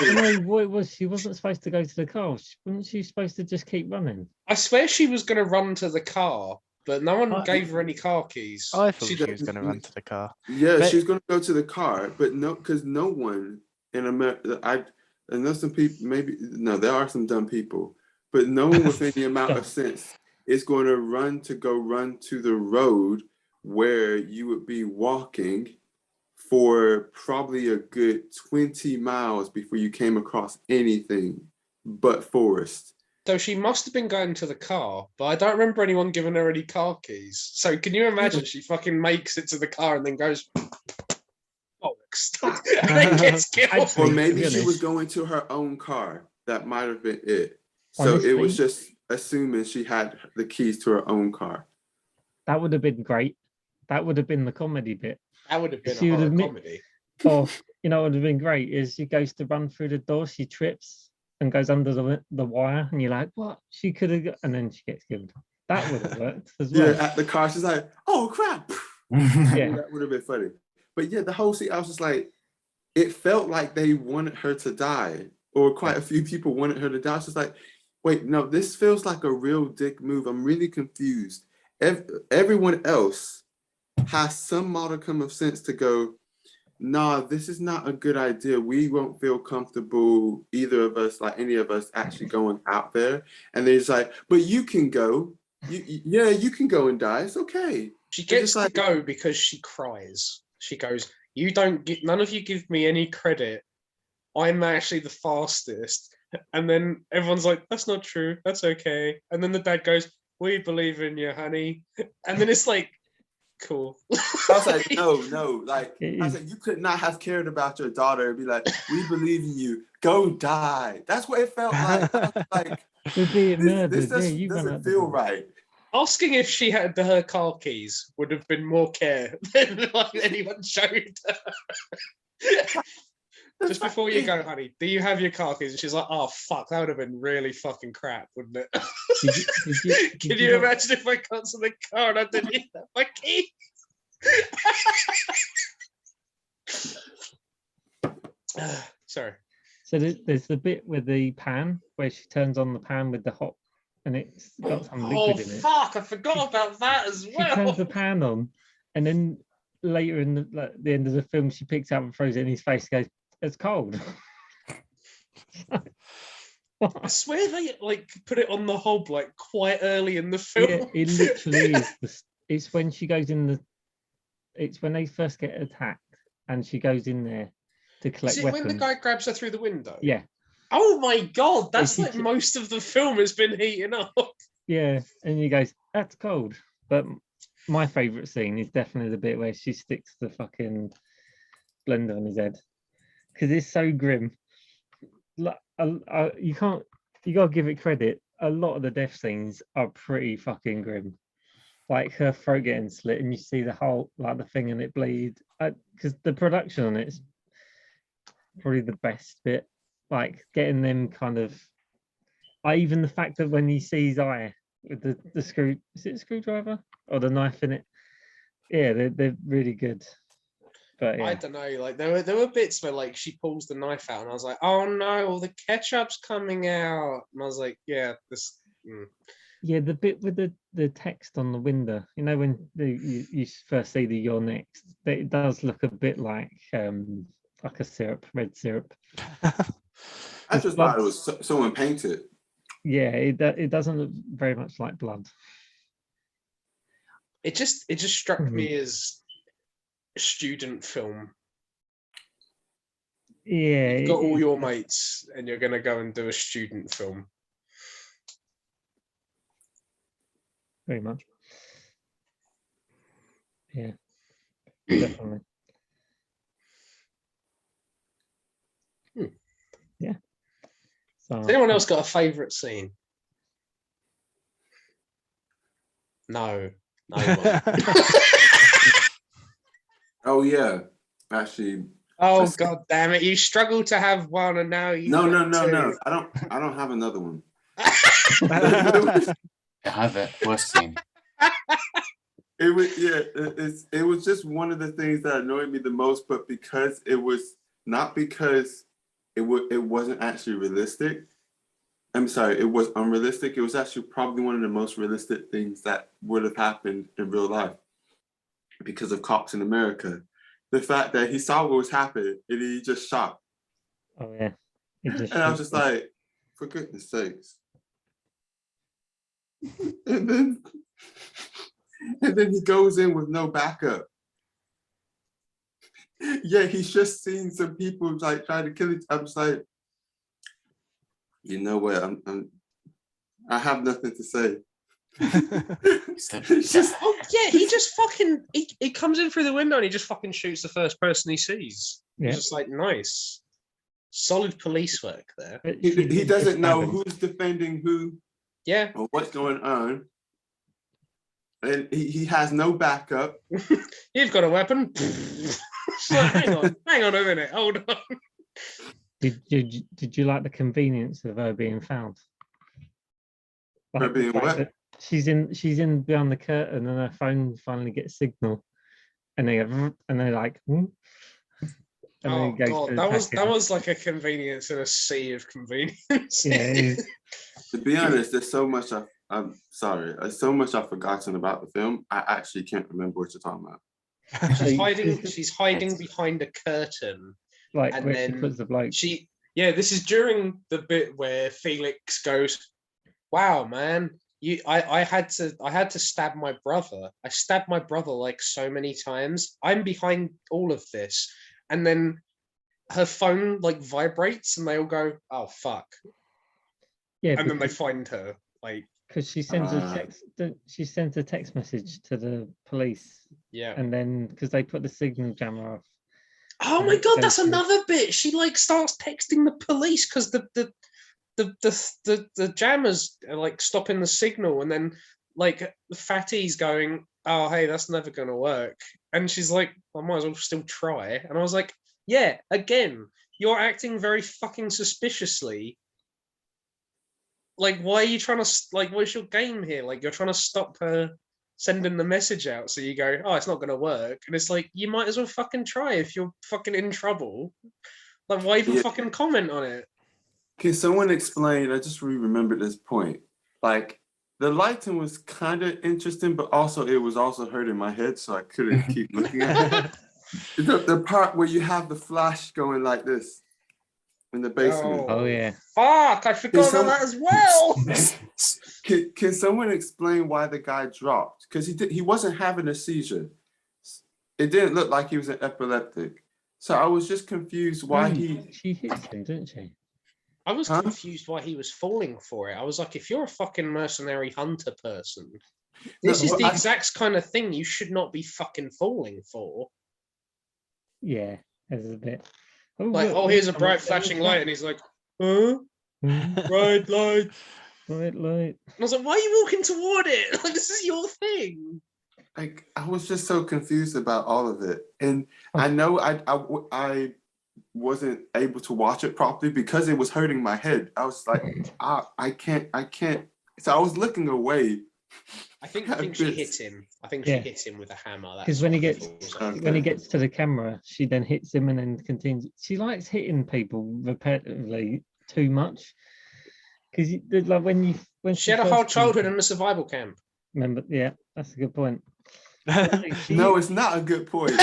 don't know. No, what it was, she wasn't supposed to go to the car. Wasn't she supposed to just keep running? I swear she was going to run to the car, but no one gave her any car keys. I thought she was going to run to the car. Yeah, she was going to go to the car, but no, because no one in America. I know some people. Maybe no, there are some dumb people, but no one with any amount of sense is going to run to the road where you would be walking for probably a good 20 miles before you came across anything but forest. So she must have been going to the car, but I don't remember anyone giving her any car keys. So can you imagine she fucking makes it to the car and then goes, bollocks, and then gets killed? Or maybe she was going to her own car. That might have been it. So it was just assuming she had the keys to her own car. That would have been great. That would have been the comedy bit. That would have been a horror comedy. Or, you know, what would have been great is she goes to run through the door, she trips and goes under the wire, and you're like, what? She could have, and then she gets killed. That would have worked as well. Yeah, at the car, she's like, oh crap. Yeah. That would have been funny. But yeah, the whole scene, I was just like, it felt like they wanted her to die, or quite a few people wanted her to die. I was just like, wait, no, this feels like a real dick move. I'm really confused. Everyone else has some modicum of sense to go, nah, this is not a good idea. We won't feel comfortable, either of us, like any of us, actually going out there. And they're just like, but you can go. You can go and die. It's okay. She gets to go because she cries. She goes, none of you give me any credit. I'm actually the fastest. And then everyone's like, that's not true. That's okay. And then the dad goes, we believe in you, honey. And then it's like, cool. I was like, no. Like, I was like, you could not have cared about your daughter and be like, we believe in you. Go die. That's what it felt like. I was like, this doesn't feel right. Asking if she had her car keys would have been more care than like anyone showed her. Just before you go, honey, do you have your car keys? And she's like, oh fuck, that would have been really fucking crap, wouldn't it? Can you imagine if I got to the car and I didn't have my keys? Sorry. So there's the bit with the pan where she turns on the pan with the hot, and it's got some liquid in it. Fuck, I forgot about that as She well. turns the pan on, and then later in the end of the film, she picks it up and throws it in his face. And goes, "It's cold." I swear they like put it on the hob like quite early in the film. Yeah, it literally is. It's when she goes in the. It's when they first get attacked, and she goes in there to collect Is it weapons. when the guy grabs her through the window? Yeah. Oh my god, that's If you like ju- most of the film has been heating up. Yeah, and he goes, "That's cold." But my favourite scene is definitely the bit where she sticks the fucking blender on his head, because it's so grim. Like, you gotta give it credit. A lot of the death scenes are pretty fucking grim. Like her throat getting slit, and you see the whole like the thing and it bleed. Because the production on it's probably the best bit. Like getting them kind of. Even the fact that when you see his eye with the screw, is it a screwdriver or the knife in it? Yeah, they're really good. But I yeah, don't know, like there were bits where like she pulls the knife out and I was like, oh no, all the ketchup's coming out. And I was like, yeah, this yeah, the bit with the text on the window, you know, when you first see the "you're next," it does look a bit like a syrup, red syrup. I just thought it was someone painted. Yeah, it doesn't look very much like blood. it just struck Mhm. me as a student film. Yeah, You've got all it- your mates and you're gonna go and do a student film. very much. Yeah, definitely. Hmm. Yeah. So Has anyone else got a favourite scene? No. No one. Oh yeah, actually, Oh Let's- god damn it! You struggle to have one, and now you no. two. I don't have another one. I have it. Worst scene. It was it was just one of the things that annoyed me the most, but because it was not because it wasn't actually realistic. I'm sorry, it was unrealistic. It was actually probably one of the most realistic things that would have happened in real life because of cops in America. The fact that he saw what was happening and he just shot. Oh yeah. It just And I was shoots just them. like, for goodness sakes. and then he goes in with no backup. Yeah, he's just seen some people like trying to kill each other. I'm just like, you know what? I have nothing to say. It's just Oh yeah, he just fucking he comes in through the window and he just fucking shoots the first person he sees. Yeah. It's just like nice, solid police work there. But he she doesn't just know stabbed him. who's defending who Yeah, or what's going on. And he has no backup. you've got a weapon. It's like, hang on a minute, hold on. Did you like the convenience of her being found? Her the being fact what? that she's in behind the curtain and her phone finally gets signal, and they go, and they're like, "Hmm?" And then Oh it goes god, to that attack her. was like a convenience in a sea of convenience. Yeah, it is. To be honest, there's so much I'm sorry. There's so much I've forgotten about the film. I actually can't remember what you're talking about. She's hiding behind a curtain. like and where she then puts the bloke. This is during the bit where Felix goes, wow man, I had to stab my brother. I stabbed my brother like so many times. I'm behind all of this. And then her phone like vibrates and they all go, oh fuck. Yeah, And then they find her. Like, because she sends a text. She sends a text message to the police, yeah. and then because they put the signal jammer off. Oh and my it god, goes that's to- another bit. She like starts texting the police because the jammers are like stopping the signal, and then like Fatty's going, oh hey, that's never gonna work. And she's like, I might as well still try. And I was like, yeah, again, you're acting very fucking suspiciously. Like, why are you trying to, like, what's your game here? Like, you're trying to stop her sending the message out, so you go, oh, it's not going to work. And it's like, you might as well fucking try if you're fucking in trouble. Like, why even fucking comment on it? Can someone explain? I just remembered this point. Like, the lighting was kind of interesting, but also it was also hurting my head, so I couldn't keep looking at it. The part where you have the flash going like this in the basement. Oh yeah. Fuck, I forgot about that as well. Can someone explain why the guy dropped? Because he wasn't having a seizure. It didn't look like he was an epileptic. So I was just confused why She hits him, didn't she? I was confused why he was falling for it. I was like, if you're a fucking mercenary hunter person, this is the exact kind of thing you should not be fucking falling for. Yeah, there's a bit. Like, oh, here's a bright flashing light, and he's like, huh? Bright light. Bright light. And I was like, why are you walking toward it? Like, this is your thing. Like, I was just so confused about all of it. And I know I wasn't able to watch it properly because it was hurting my head. I was like, I can't. So I was looking away. I think she hit him. I think she hit him with a hammer. Because when he gets to the camera, she then hits him and then continues. She likes hitting people repetitively too much. Because like when she had a whole childhood in a survival camp. Remember? Yeah, that's a good point. No, it's not a good point.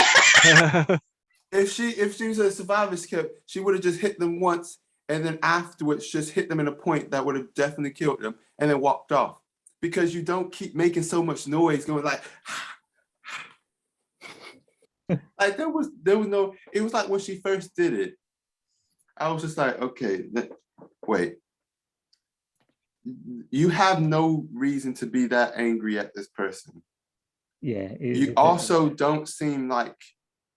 If she was a survivor's camp, she would have just hit them once and then afterwards just hit them in a point that would have definitely killed them and then walked off. Because you don't keep making so much noise going like like there was no, it was like when she first did it, I was just like, okay, wait. You have no reason to be that angry at this person. Yeah. You also don't seem like,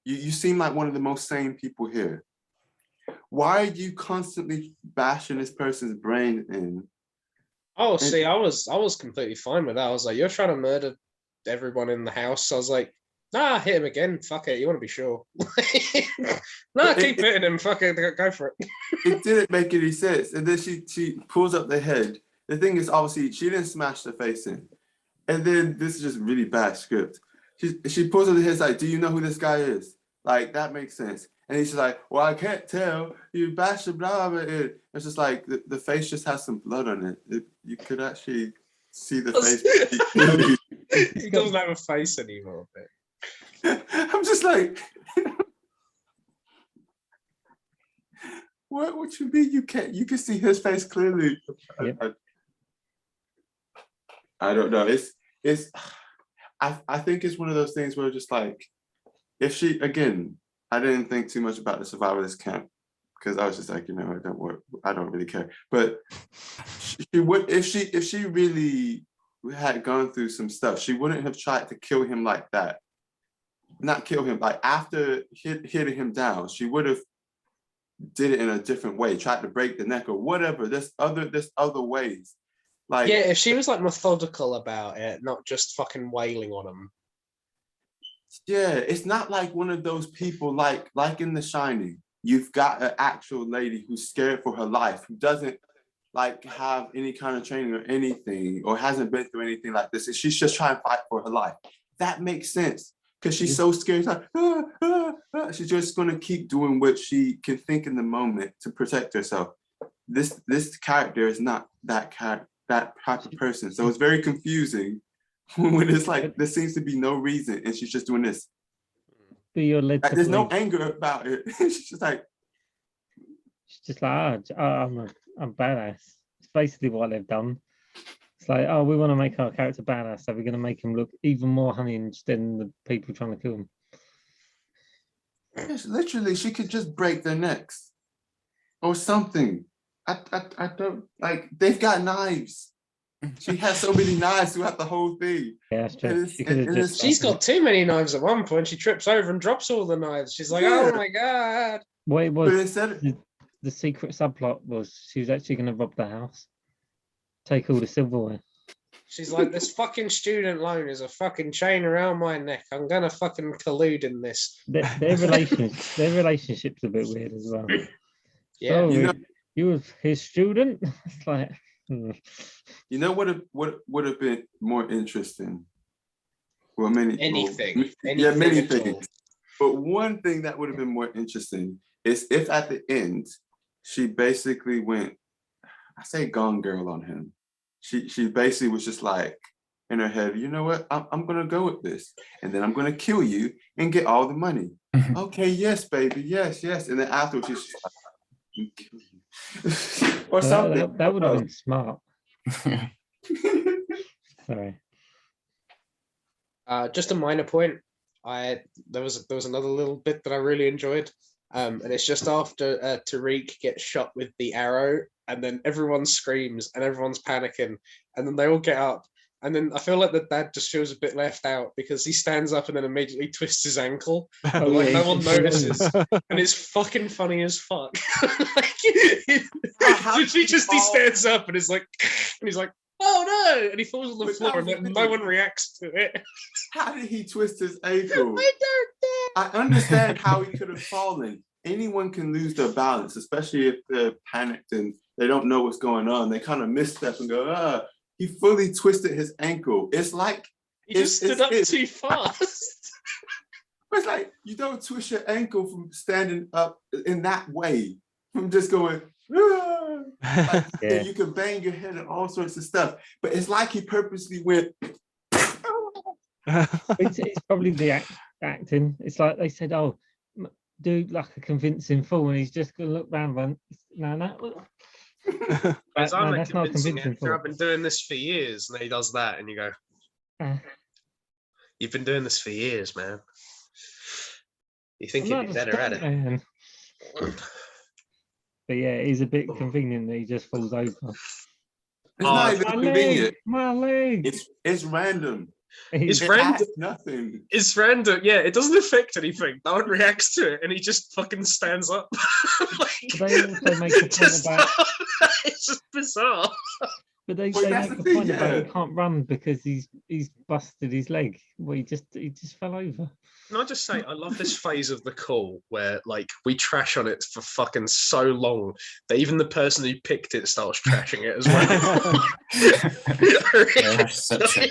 you seem like one of the most sane people here. Why are you constantly bashing this person's brain in? Oh, see, I was completely fine with that. I was like, you're trying to murder everyone in the house. So I was like, nah, hit him again. Fuck it. You want to be sure? Nah, keep hitting him. Fuck it. Go for it. It didn't make any sense. And then she pulls up the head. The thing is, obviously, she didn't smash the face in. And then this is just really bad script. She pulls up the head, like, do you know who this guy is? Like, that makes sense. And he's just like, well, I can't tell. You bashed the blah, blah. It's just like the face just has some blood on it. You could actually see the face. He doesn't have a face anymore. I'm just like, what you mean you can't? You can see his face clearly. Yep. I don't know. I think it's one of those things where just like, if she, again, I didn't think too much about the survivalist camp because I was just like, I don't really care. But she would, if she really had gone through some stuff, she wouldn't have tried to kill him like that. Not kill him, like after hitting him down, she would have did it in a different way, tried to break the neck or whatever. There's other ways. Like, yeah, if she was like methodical about it, not just fucking wailing on him. Yeah, it's not like one of those people like in The Shining. You've got an actual lady who's scared for her life, who doesn't like have any kind of training or anything, or hasn't been through anything like this. She's just trying to fight for her life. That makes sense because she's so scared. Like, she's just gonna keep doing what she can think in the moment to protect herself. This character is not that type of person, so it's very confusing when it's like there seems to be no reason and she's just doing this. But you're led to there's no anger about it. She's just like, I'm badass. It's basically what they've done. It's like, oh, we want to make our character badass, so we're going to make him look even more unhinged than the people trying to kill him. Yes, literally, she could just break their necks or something. I don't, like, they've got knives. She has so many knives throughout the whole thing. Yeah, that's true. She's got too many knives at one point. She trips over and drops all the knives. She's like, oh my God. What it was, the secret subplot was she was actually going to rob the house, take all the silverware. She's like, this fucking student loan is a fucking chain around my neck. I'm going to fucking collude in this. Their relationship's a bit weird as well. Yeah. So You know- you was his student. It's like, You know what would have been more interesting? Well, many Anything. yeah, many Anything at all. things. But one thing that would have been more interesting is if at the end she basically went, I say Gone Girl on him. She basically was just like in her head, you know what? I'm gonna go with this, and then I'm gonna kill you and get all the money. Okay, yes, baby, yes. And then afterwards she's just like, "I'm gonna kill you," or something. that would have been smart. Sorry. Just a minor point. There was another little bit that I really enjoyed, and it's just after Tariq gets shot with the arrow, and then everyone screams and everyone's panicking, and then they all get up, and then I feel like the dad just feels a bit left out because he stands up and then immediately twists his ankle, but like yeah, no he one just falls notices, over. and it's fucking funny as fuck. Like, How he did he fall? stands up and is like, and he's like, oh no, and he falls on the But floor, that and was the then thing. no one reacts to it. How did he twist his ankle? I don't know. I understand how he could have fallen. Anyone can lose their balance, especially if they're panicked and they don't know what's going on. They kind of misstep and go, ah. He fully twisted his ankle. It's like He just stood up too fast. it's like you don't twist your ankle from standing up in that way. From just going, ah. Like, Yeah. you can bang your head and all sorts of stuff. But it's like he purposely went. It's probably the acting. It's like they said, "Oh, do like a convincing fool," and he's just gonna look round. And no, Whereas I'm a that's not a convincing convincing actor. fool. I've been doing this for years, and he does that, and you go, Uh, "You've been doing this for years, man. You think I'm you'd not be a better at it?" stuntman. But yeah, it's a bit convenient that he just falls over. It's not even My convenient. leg, my leg. It's random. His It friend adds nothing. It's random. Yeah, it doesn't affect anything. No one reacts to it, and he just fucking stands up. Like, They also make a point just- about- it's just bizarre. But they Well, make that's a the thing, point about yeah. he can't run because he's busted his leg. Well, he just fell over. Can I just say, I love this phase of the call where, like, we trash on it for fucking so long that even the person who picked it starts trashing it as well. Yeah, perception.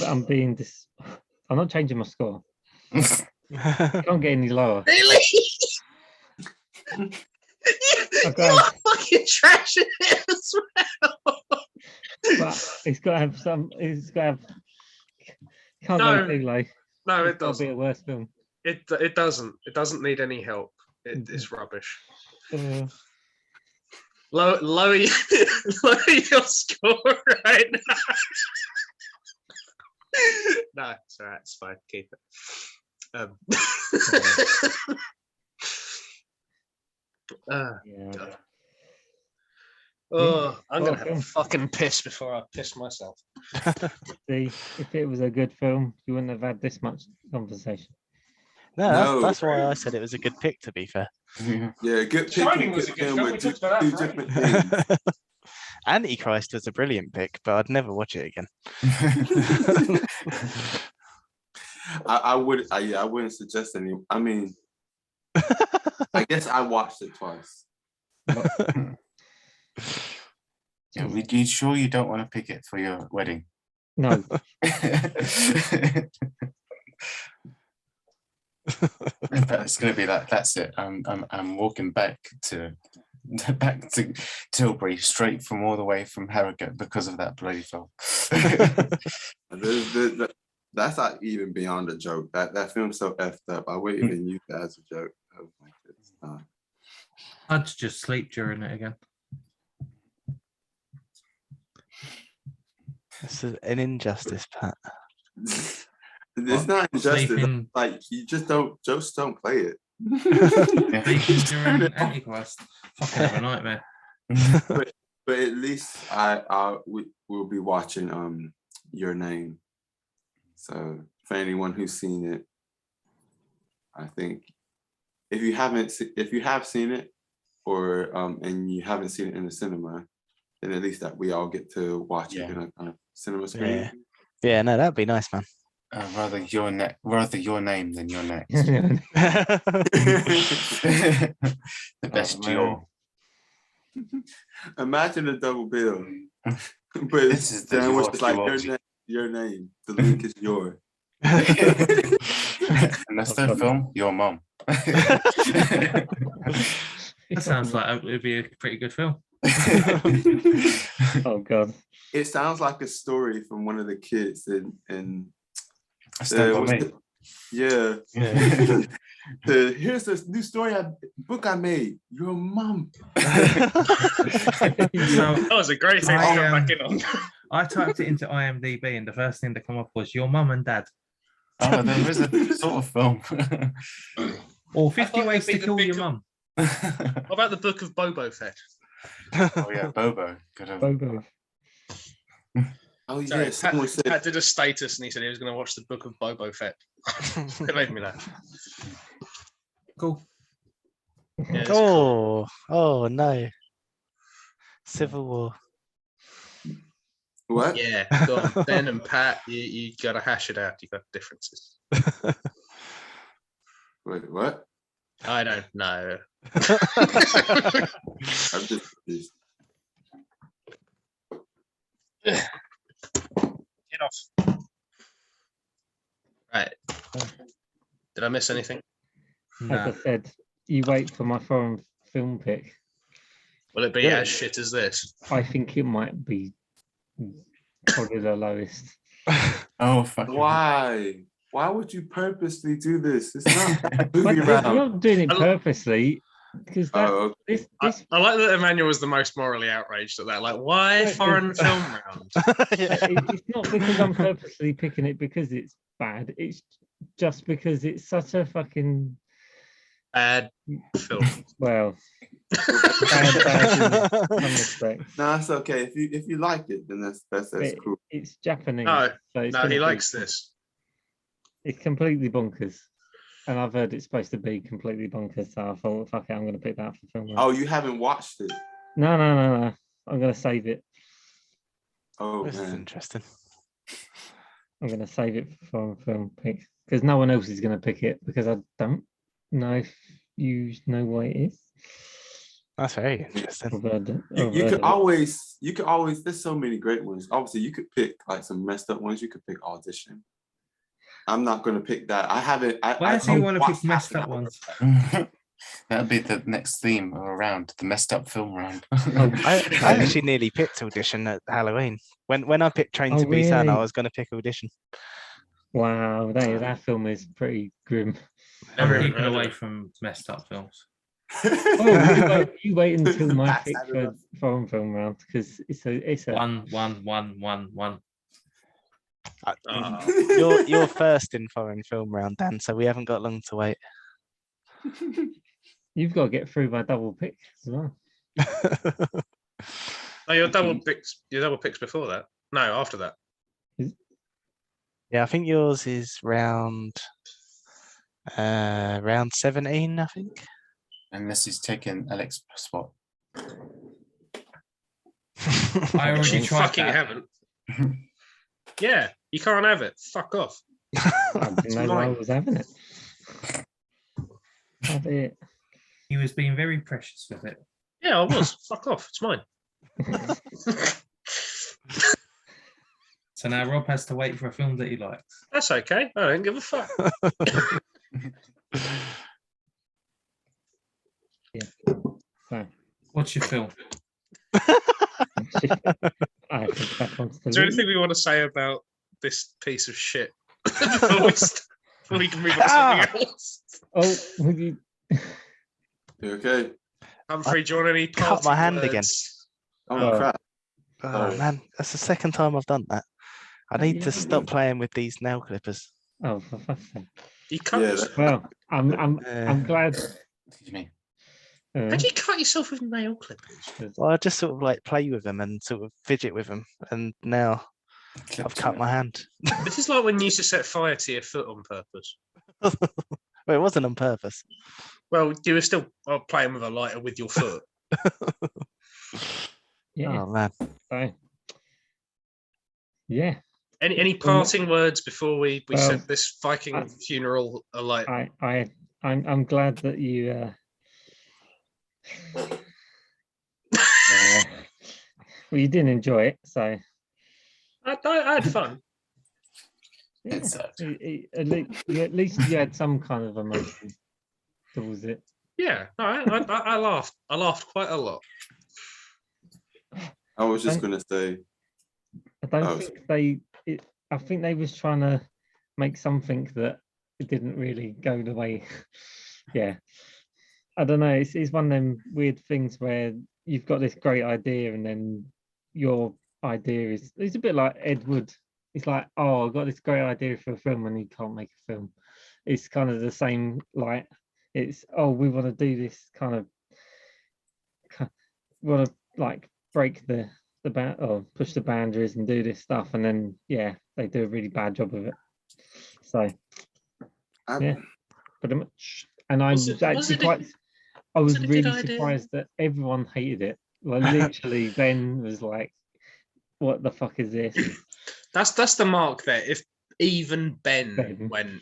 I'm being this. I'm not changing my score. Can't get any lower. Really? Okay. You're fucking trashing it as well. But it's got to have some. It's got to have. Can't No, go too low. No, It's it got to be a doesn't. worse film. It doesn't. It doesn't need any help. It's rubbish. Lower lower your score right now. No, it's all right. It's fine. Keep it. Yeah. God. Oh, I'm Well, gonna have a fucking piss before I piss myself. See, if it was a good film, you wouldn't have had this much conversation. No, No. that's why I said it was a good pick, to be fair. Yeah, good pick. Shining and was a good film. with We two talked about that two for different things. Antichrist was a brilliant pick, but I'd never watch it again. I wouldn't suggest any. I mean, I guess I watched it twice. You sure you don't want to pick it for your wedding? No, But it's going to be like, that's it. I'm walking back to Tilbury straight from all the way from Harrogate because of that bloody film. That's not even beyond a joke. That film's so effed up. I wouldn't even use that as a joke. I was like, it's not. I'd just sleep during it again. This is an injustice, Pat. It's What? not injustice. Sleeping- Like you just don't play it. Sleeping during Antichrist. Fucking have a nightmare. But at least we'll be watching Your Name. So for anyone who's seen it, I think if you have seen it, or and you haven't seen it in the cinema, then at least that we all get to watch it Yeah. in a kind of cinema screen. Yeah, no, that'd be nice, man. Rather your name than your next. The best man. Dior. Imagine a double bill. But This is the then Dior it's like Dior. your name. The link is yours. And that's the film, Your Mom. That sounds like it would be a pretty good film. Oh God. It sounds like a story from one of the kids in Stand By what's Me. yeah. Yeah. Here's this new book I made. Your mom. So That was a great thing to come back in on. I typed it into IMDb, and the first thing that come up was Your Mum and Dad, Oh, there is a sort of film. or I 50 thought Ways it'd be to the Kill Your big- Mum. What about the Book of Boba Fett? Oh yeah, Bobo. Good of Bobo. Oh Sorry, yeah, someone said Pat did a status and he said he was going to watch the Book of Boba Fett. It made me laugh. Cool. Yeah, it's cool. Oh no. Civil War. what? Yeah, go on. Ben and Pat, you got to hash it out. You got differences. Wait, what? I don't know. I'm just confused. Get off. Right. Did I miss anything? As Nah. I said, you wait for my foreign film pick. Will it be Yeah. as shit as this? I think it might be probably the lowest. Oh fuck. Why? Why would you purposely do this? It's not a But movie I'm round. not doing it I- purposely because that Oh, this I like that Emmanuel was the most morally outraged at that. Like, why Yeah, foreign it's- film round? it's not because I'm purposely picking it because it's bad. It's just because it's such a fucking Bad film. well bad in some respects. no, it's okay. If you like it, then that's It- cool. It's Japanese. No, so it's No, gonna he be- likes this. It's completely bonkers. And I've heard it's supposed to be completely bonkers, so I thought, fuck it, I'm going to pick that for film. Oh, you haven't watched it? No. I'm going to save it. Oh This is man. interesting. I'm going to save it for a film pick because no one else is going to pick it because I don't know if you know what it is. That's very interesting. I've heard it- You, I've you heard could it. always there's so many great ones. Obviously, you could pick like some messed up ones. You could pick Audition. I'm not gonna pick that. I haven't. Why do you want to watched pick messed half up of ones? That'd be the next theme or round, the messed up film round. I actually nearly picked Audition at Halloween. When I picked Train Oh, to Busan, I really? was going to pick Audition. Wow, that film is pretty grim. I'm Never even keeping heard of away it. from messed up films. Oh, you wait until my That's pick had for enough. foreign film round because it's a One. You're first in foreign film round, Dan, so we haven't got long to wait. you've got to get through my double pick as well. Oh, your double picks before that? No, after that. Yeah, I think yours is round 17, I think. Unless he's taken Alex's spot. I already You tried fucking that. haven't. Yeah, you can't have it. Fuck off. I didn't know why I mine. was having it. Have it. He was being very precious with it. Yeah, I was. Fuck off. It's mine. So now Rob has to wait for a film that he likes. That's okay. I don't give a fuck. So, What's your film? I think that wants to Is there leave. anything we want to say about this piece of shit before we can move on to something else? Oh, would you? You okay? Humphrey, do you want any cut my parting hand again. words? Oh, Oh. crap. Oh Sorry. man, that's the second time I've done that. I need to Yeah. stop playing with these nail clippers. Oh, for fuck's sake. You cut Yeah, yourself. Well, I'm glad. Excuse me. How do you cut yourself with nail clippers? Well, I just sort of like play with them and sort of fidget with them, and now I've cut my hand. This is like when you used to set fire to your foot on purpose. Well, it wasn't on purpose. Well, you were still playing with a lighter with your foot. Yeah. Oh man. So, yeah. Any parting words before we Well, set this Viking I- funeral alight? I'm glad that you well, you didn't enjoy it, so I had fun. yeah, It's sad. at least you had some kind of emotion towards it. Yeah, no, I laughed. I laughed quite a lot. I was just Don't- gonna say, I don't Oh, think I think they was trying to make something that it didn't really go the way. Yeah, I don't know. It's one of them weird things where you've got this great idea and then your idea is it's a bit like Ed Wood. It's like, oh, I've got this great idea for a film and you can't make a film. It's kind of the same. Like, it's we want to do this kind of want to like break the or push the boundaries and do this stuff, and then yeah, they do a really bad job of it. So yeah, pretty much. And I was actually quite. I was it a good really idea? surprised that everyone hated it. Like literally, Ben was like, "What the fuck is this?" That's the mark there. If even Ben Ben. went,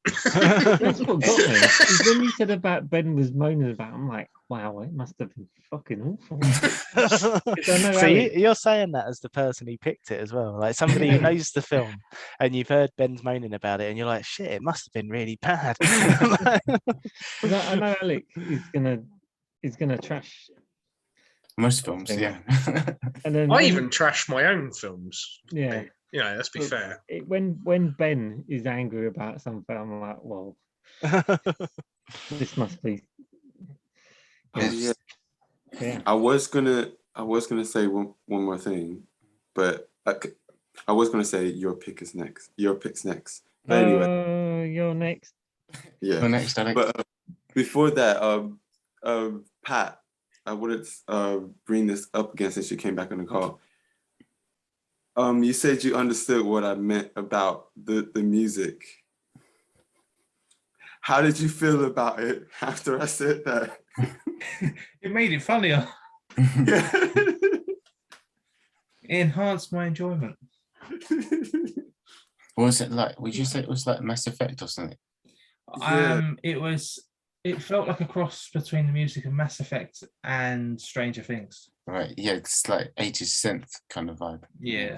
That's what got me. Is when you said about Ben was moaning about, I'm like, wow, it must have been fucking awful. I know So Alex- you're saying that as the person who picked it as well, like somebody who knows the film, and you've heard Ben's moaning about it, and you're like, shit, it must have been really bad. 'cause I know Alec is gonna trash, Most films, Thing. yeah. and then I when- even trash my own films. yeah. You know, let's be Well, fair. When Ben is angry about something, I'm like, well, this must be. yeah. Yeah. I was gonna say one more thing, but I was gonna say your pick is next. Your pick's next. But anyway, You're next. yeah. Well, next, Alex. But before that, Pat, I wanted to bring this up again since you came back on the call. You said you understood what I meant about the music. How did you feel about it after I said that? It made it funnier. Yeah. It enhanced my enjoyment. What was it like? Would you say it was like Mass Effect or something? Yeah. It felt like a cross between the music of Mass Effect and Stranger Things. Right, yeah, it's like 80s synth kind of vibe. Yeah.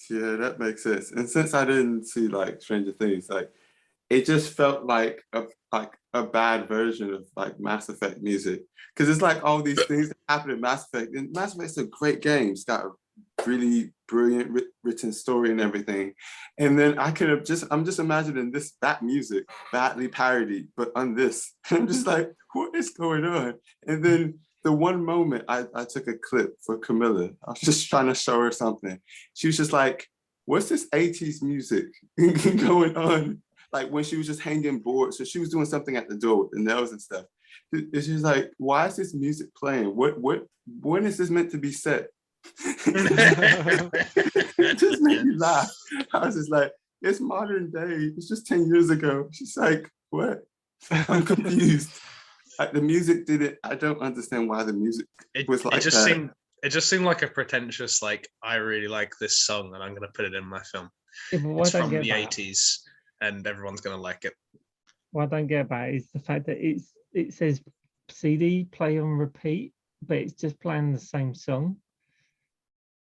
Yeah, that makes sense. And since I didn't see like Stranger Things, like it just felt like a bad version of like Mass Effect music. Because it's like all these things that happen in Mass Effect. And Mass Effect's a great game. It's got a really brilliant written story and everything. And then I'm just imagining that music badly parodied, but on this. I'm just like, what is going on? And then the one moment I took a clip for Camilla, I was just trying to show her something. She was just like, what's this 80s music going on? Like when she was just hanging bored. So she was doing something at the door with the nails and stuff. And she's like, why is this music playing? When is this meant to be set? It just made me laugh. I was just like, it's modern day. It's just 10 years ago. She's like, what? I'm confused. Like the music didn't, I don't understand why the music was like that. It just seemed like a pretentious, like, I really like this song and I'm going to put it in my film. Yeah, but why It's don't from get the that? 80s and everyone's going to like it. What I don't get about it is the fact that it says CD play on repeat, but it's just playing the same song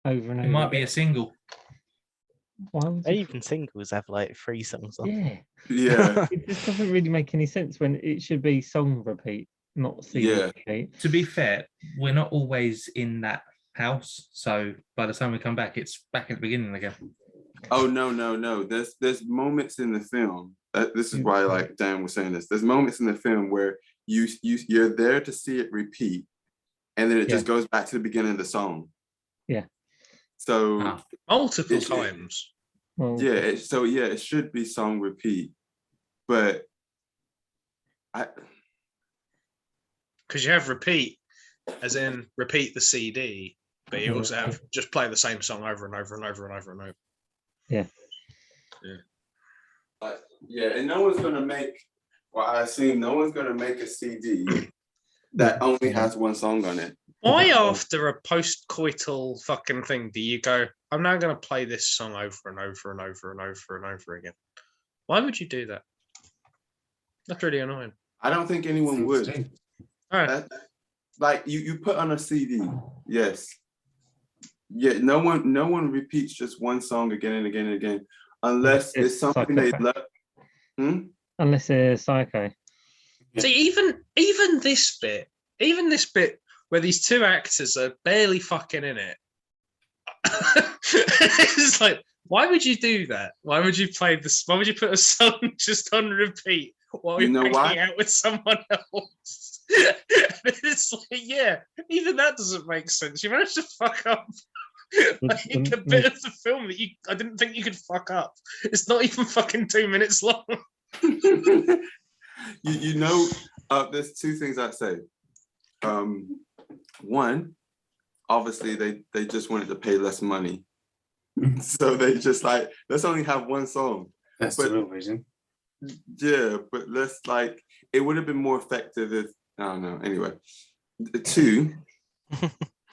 over and over. It might be a again. single. Why would you- Even singles have like 3 songs on. Yeah, Yeah. it just doesn't really make any sense when it should be song repeat, not CD Yeah. repeat. To be fair, we're not always in that house. So by the time we come back, it's back at the beginning again. Oh no. There's moments in the film. This is why like Dan was saying this. There's moments in the film where you're there to see it repeat, and then it just goes back to the beginning of the song. Yeah. So Multiple It- times. Well, it should be song repeat, but Because you have repeat, as in repeat the CD, but you also have just play the same song over and over and over and over and over. and no one's gonna make. Well, I assume no one's gonna make a CD that only has one song on it. Why after a post-coital fucking thing do you go, I'm now going to play this song over and over and over and over and over again? Why would you do that? That's really annoying. I don't think anyone would. All right. Like you put on a CD, yes. Yeah, no one repeats just one song again and again and again, unless it's something they love. Unless they're psycho. See, even this bit where these two actors are barely fucking in it. It's like, why would you do that? Why would you play this? Why would you put a song just on repeat while you're hanging out with someone else? It's like, yeah, even that doesn't make sense. You managed to fuck up like a bit of the film that I didn't think you could fuck up. It's not even fucking 2 minutes long. you know, there's two things I'd say. One, obviously they just wanted to pay less money. So they just like, let's only have one song. That's the real reason. Yeah, but let's like, it would have been more effective if, I don't know. Anyway, two,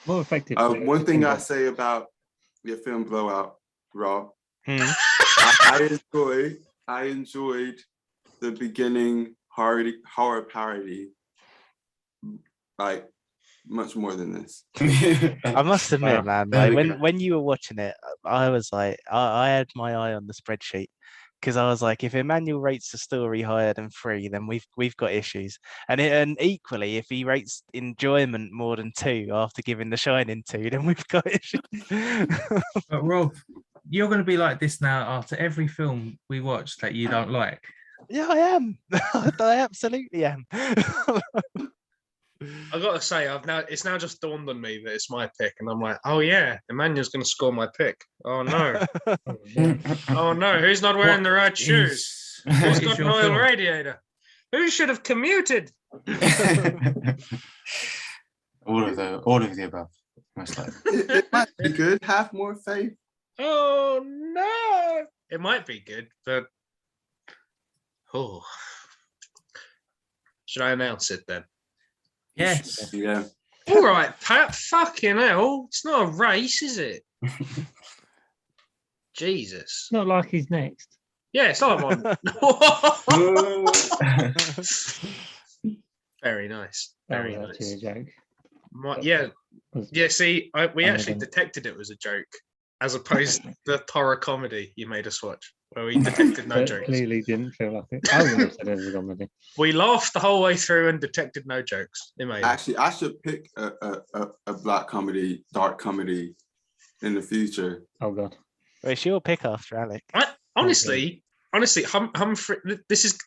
More effective. one thing I say about your film Blowout, Rob, I enjoyed the beginning horror parody, like much more than this. I must admit, man, like when you were watching it, I was like, I had my eye on the spreadsheet, because I was like, if Emmanuel rates the story higher than 3, then we've got issues. And equally, if he rates enjoyment more than 2 after giving The Shining 2, then we've got issues. But Rob, you're going to be like this now after every film we watch that you don't like. Yeah, I am. I absolutely am. I gotta say, it's now just dawned on me that it's my pick, and I'm like, oh yeah, Emmanuel's gonna score my pick. Oh no. Oh no, who's not wearing the right shoes? Who's got an oil radiator? Who should have commuted? all of the above, most likely. It might be good. Have more faith. Oh no. It might be good, but should I announce it then? Yes. Yeah. All right, Pat. Fucking hell. It's not a race, is it? Jesus. It's not like he's next. Yeah, it's not one. Very nice. Very That was nice. actually a joke. Yeah. See, we actually Amazing. detected it was a joke, as opposed to the horror comedy you made us watch, where we detected no But jokes. clearly didn't feel like it. I would have said it was a comedy. We laughed the whole way through and detected no jokes. Amazing. Actually, I should pick a black comedy, dark comedy in the future. Oh god. Well, it's your pick after Alec. Honestly, Humphrey. This is.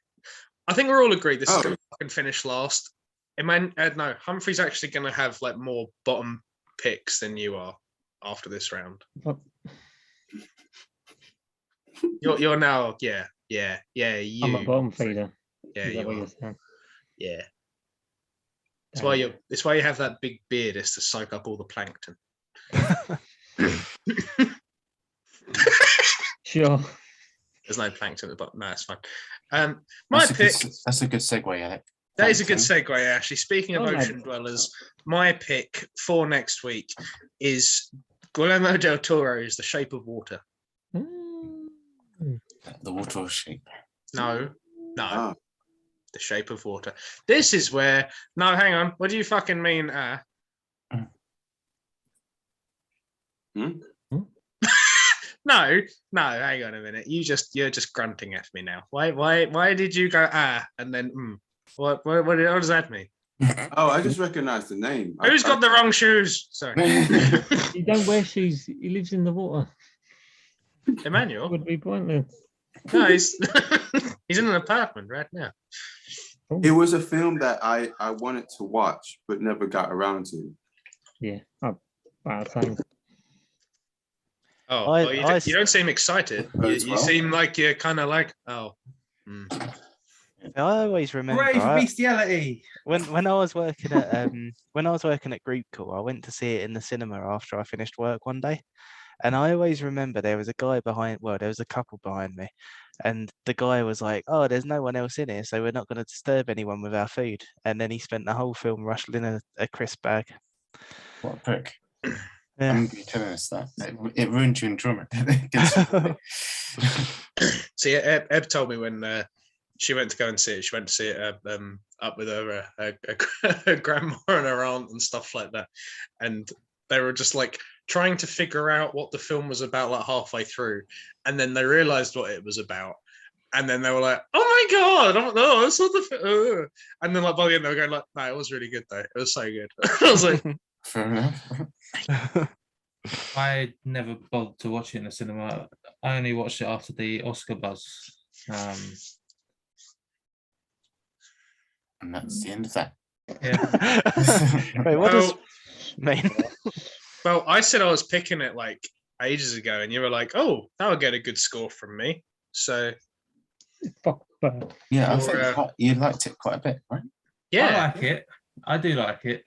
I think we're all agreed this is going to fucking finish last. No, Humphrey's actually going to have like more bottom picks than you are after this round. What? You're now, yeah. You. I'm a bottom feeder. Yeah, Is that you what are. you're saying? Yeah. Damn. It's why you have that big beard, is to soak up all the plankton. Sure. There's no plankton at the bottom. No, it's fine. My pick. That's a good segue, Alec. That is a good segue, actually. Speaking of Oh, no. Ocean Dwellers, my pick for next week is Guillermo del Toro's The Shape of Water. Mm. The water shape. No, Ah. The Shape of Water. This is where. No, hang on. What do you fucking mean? No, hang on a minute. You're just grunting at me now. Why did you go and then What does that mean? Oh, I just recognized the name. Who's got the wrong shoes? Sorry. He don't wear shoes. He lives in the water. Emmanuel? Would be pointless. No, he's he's in an apartment right now. It was a film that I wanted to watch but never got around to. Yeah. Same. Oh, well, you don't seem excited. You seem like you're kind of like, oh. I always remember Brave bestiality. when I was working at Group Call, I went to see it in the cinema after I finished work one day, and I always remember there was a couple behind me, and the guy was like, "Oh, there's no one else in here, so we're not going to disturb anyone with our food." And then he spent the whole film rustling a crisp bag. What a prick. I Yeah. remember you telling us that. It ruined your enjoyment. See, Eb told me when she went to go and see it. She went to see it up with her grandma and her aunt and stuff like that, and they were just like trying to figure out what the film was about, like halfway through, and then they realized what it was about, and then they were like, "Oh my god, I don't know, it's not the," and then like by the end they were going like, "No, it was really good though. It was so good." I was like, Fair enough. I never bothered to watch it in the cinema. I only watched it after the Oscar buzz. And that's the end of that. Yeah. Wait, what does mean? well, I said I was picking it like ages ago, and you were like, "Oh, that would get a good score from me." So Fuck that. Yeah, I Or, think you liked it quite a bit, right? I yeah, like it. I do like it.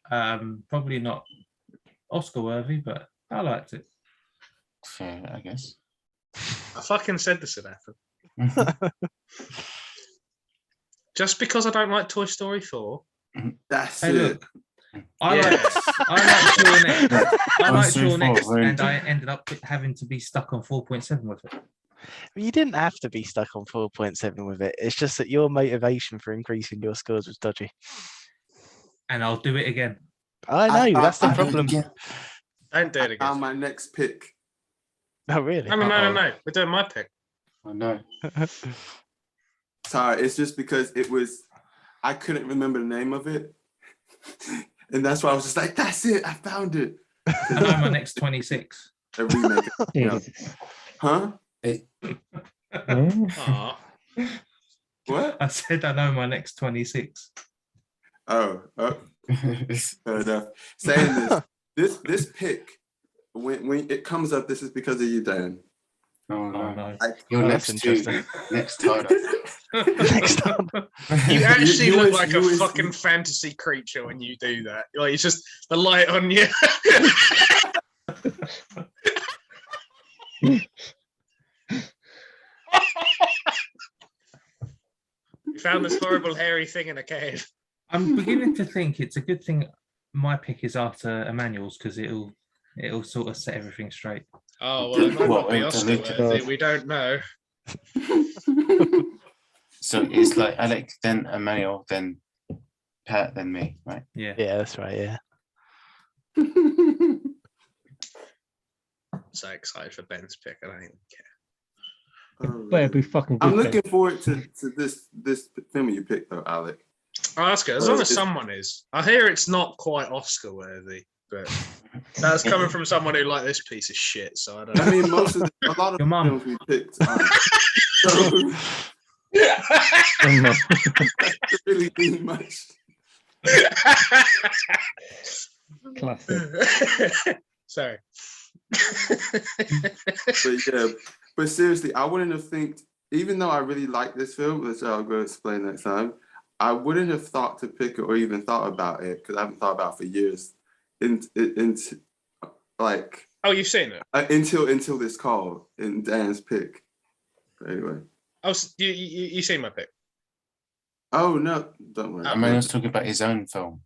Probably not Oscar worthy, but I liked it. Fair, I guess. I fucking said this would happen. Just because I don't like Toy Story 4. That's Hey, it. look, I Yeah. like Shaun X. I like Toy Shaun X, 4, very and I ended up having to be stuck on 4.7 with it. You didn't have to be stuck on 4.7 with it. It's just that your motivation for increasing your scores was dodgy. And I'll do it again. I know, that's the I- problem. Yeah. Don't do it I again. found my next pick. Oh, really? No. We're doing my pick. I know. Sorry, it's just because it was, I couldn't remember the name of it. And that's why I was just like, that's it, I found it. I know my next 26. A remake. Yeah. Jesus. Huh? Oh. Aw. What? I said I know my next 26. Oh, fair enough. Saying this pick, when it comes up, this is because of you, Dan. Oh Oh no. no. Your Oh, next that's two, interesting. next title. Next time. You actually you look was- like you a was- fucking fantasy creature when you do that. Like it's just the light on you. You found this horrible hairy thing in a cave. I'm beginning to think it's a good thing my pick is after Emmanuel's because it'll sort of set everything straight. Oh well, it might What, not be it'll Oscar dilute it. worthy. We don't know. So it's like Alec, then Emmanuel, then Pat, then me, right? Yeah. Yeah, that's right. Yeah. So excited for Ben's pick. I don't even care. Oh, Better be fucking good. I'm then. looking forward to this film you picked though, Alec. Oh, that's good. As long as someone is. I hear it's not quite Oscar worthy, but that's coming from someone who like this piece of shit. So I don't I know. mean, a lot of Your mum. films we picked. So Oh, no. it really mean much. Classic. Sorry. But seriously, I wouldn't have think, even though I really like this film, which I'll go explain next time, I wouldn't have thought to pick it or even thought about it because I haven't thought about it for years. Like Oh, you've seen it. until this call in Dan's pick. But anyway. Oh, you seen my pick. Oh no, don't worry. Emmanuel's talking about his own film.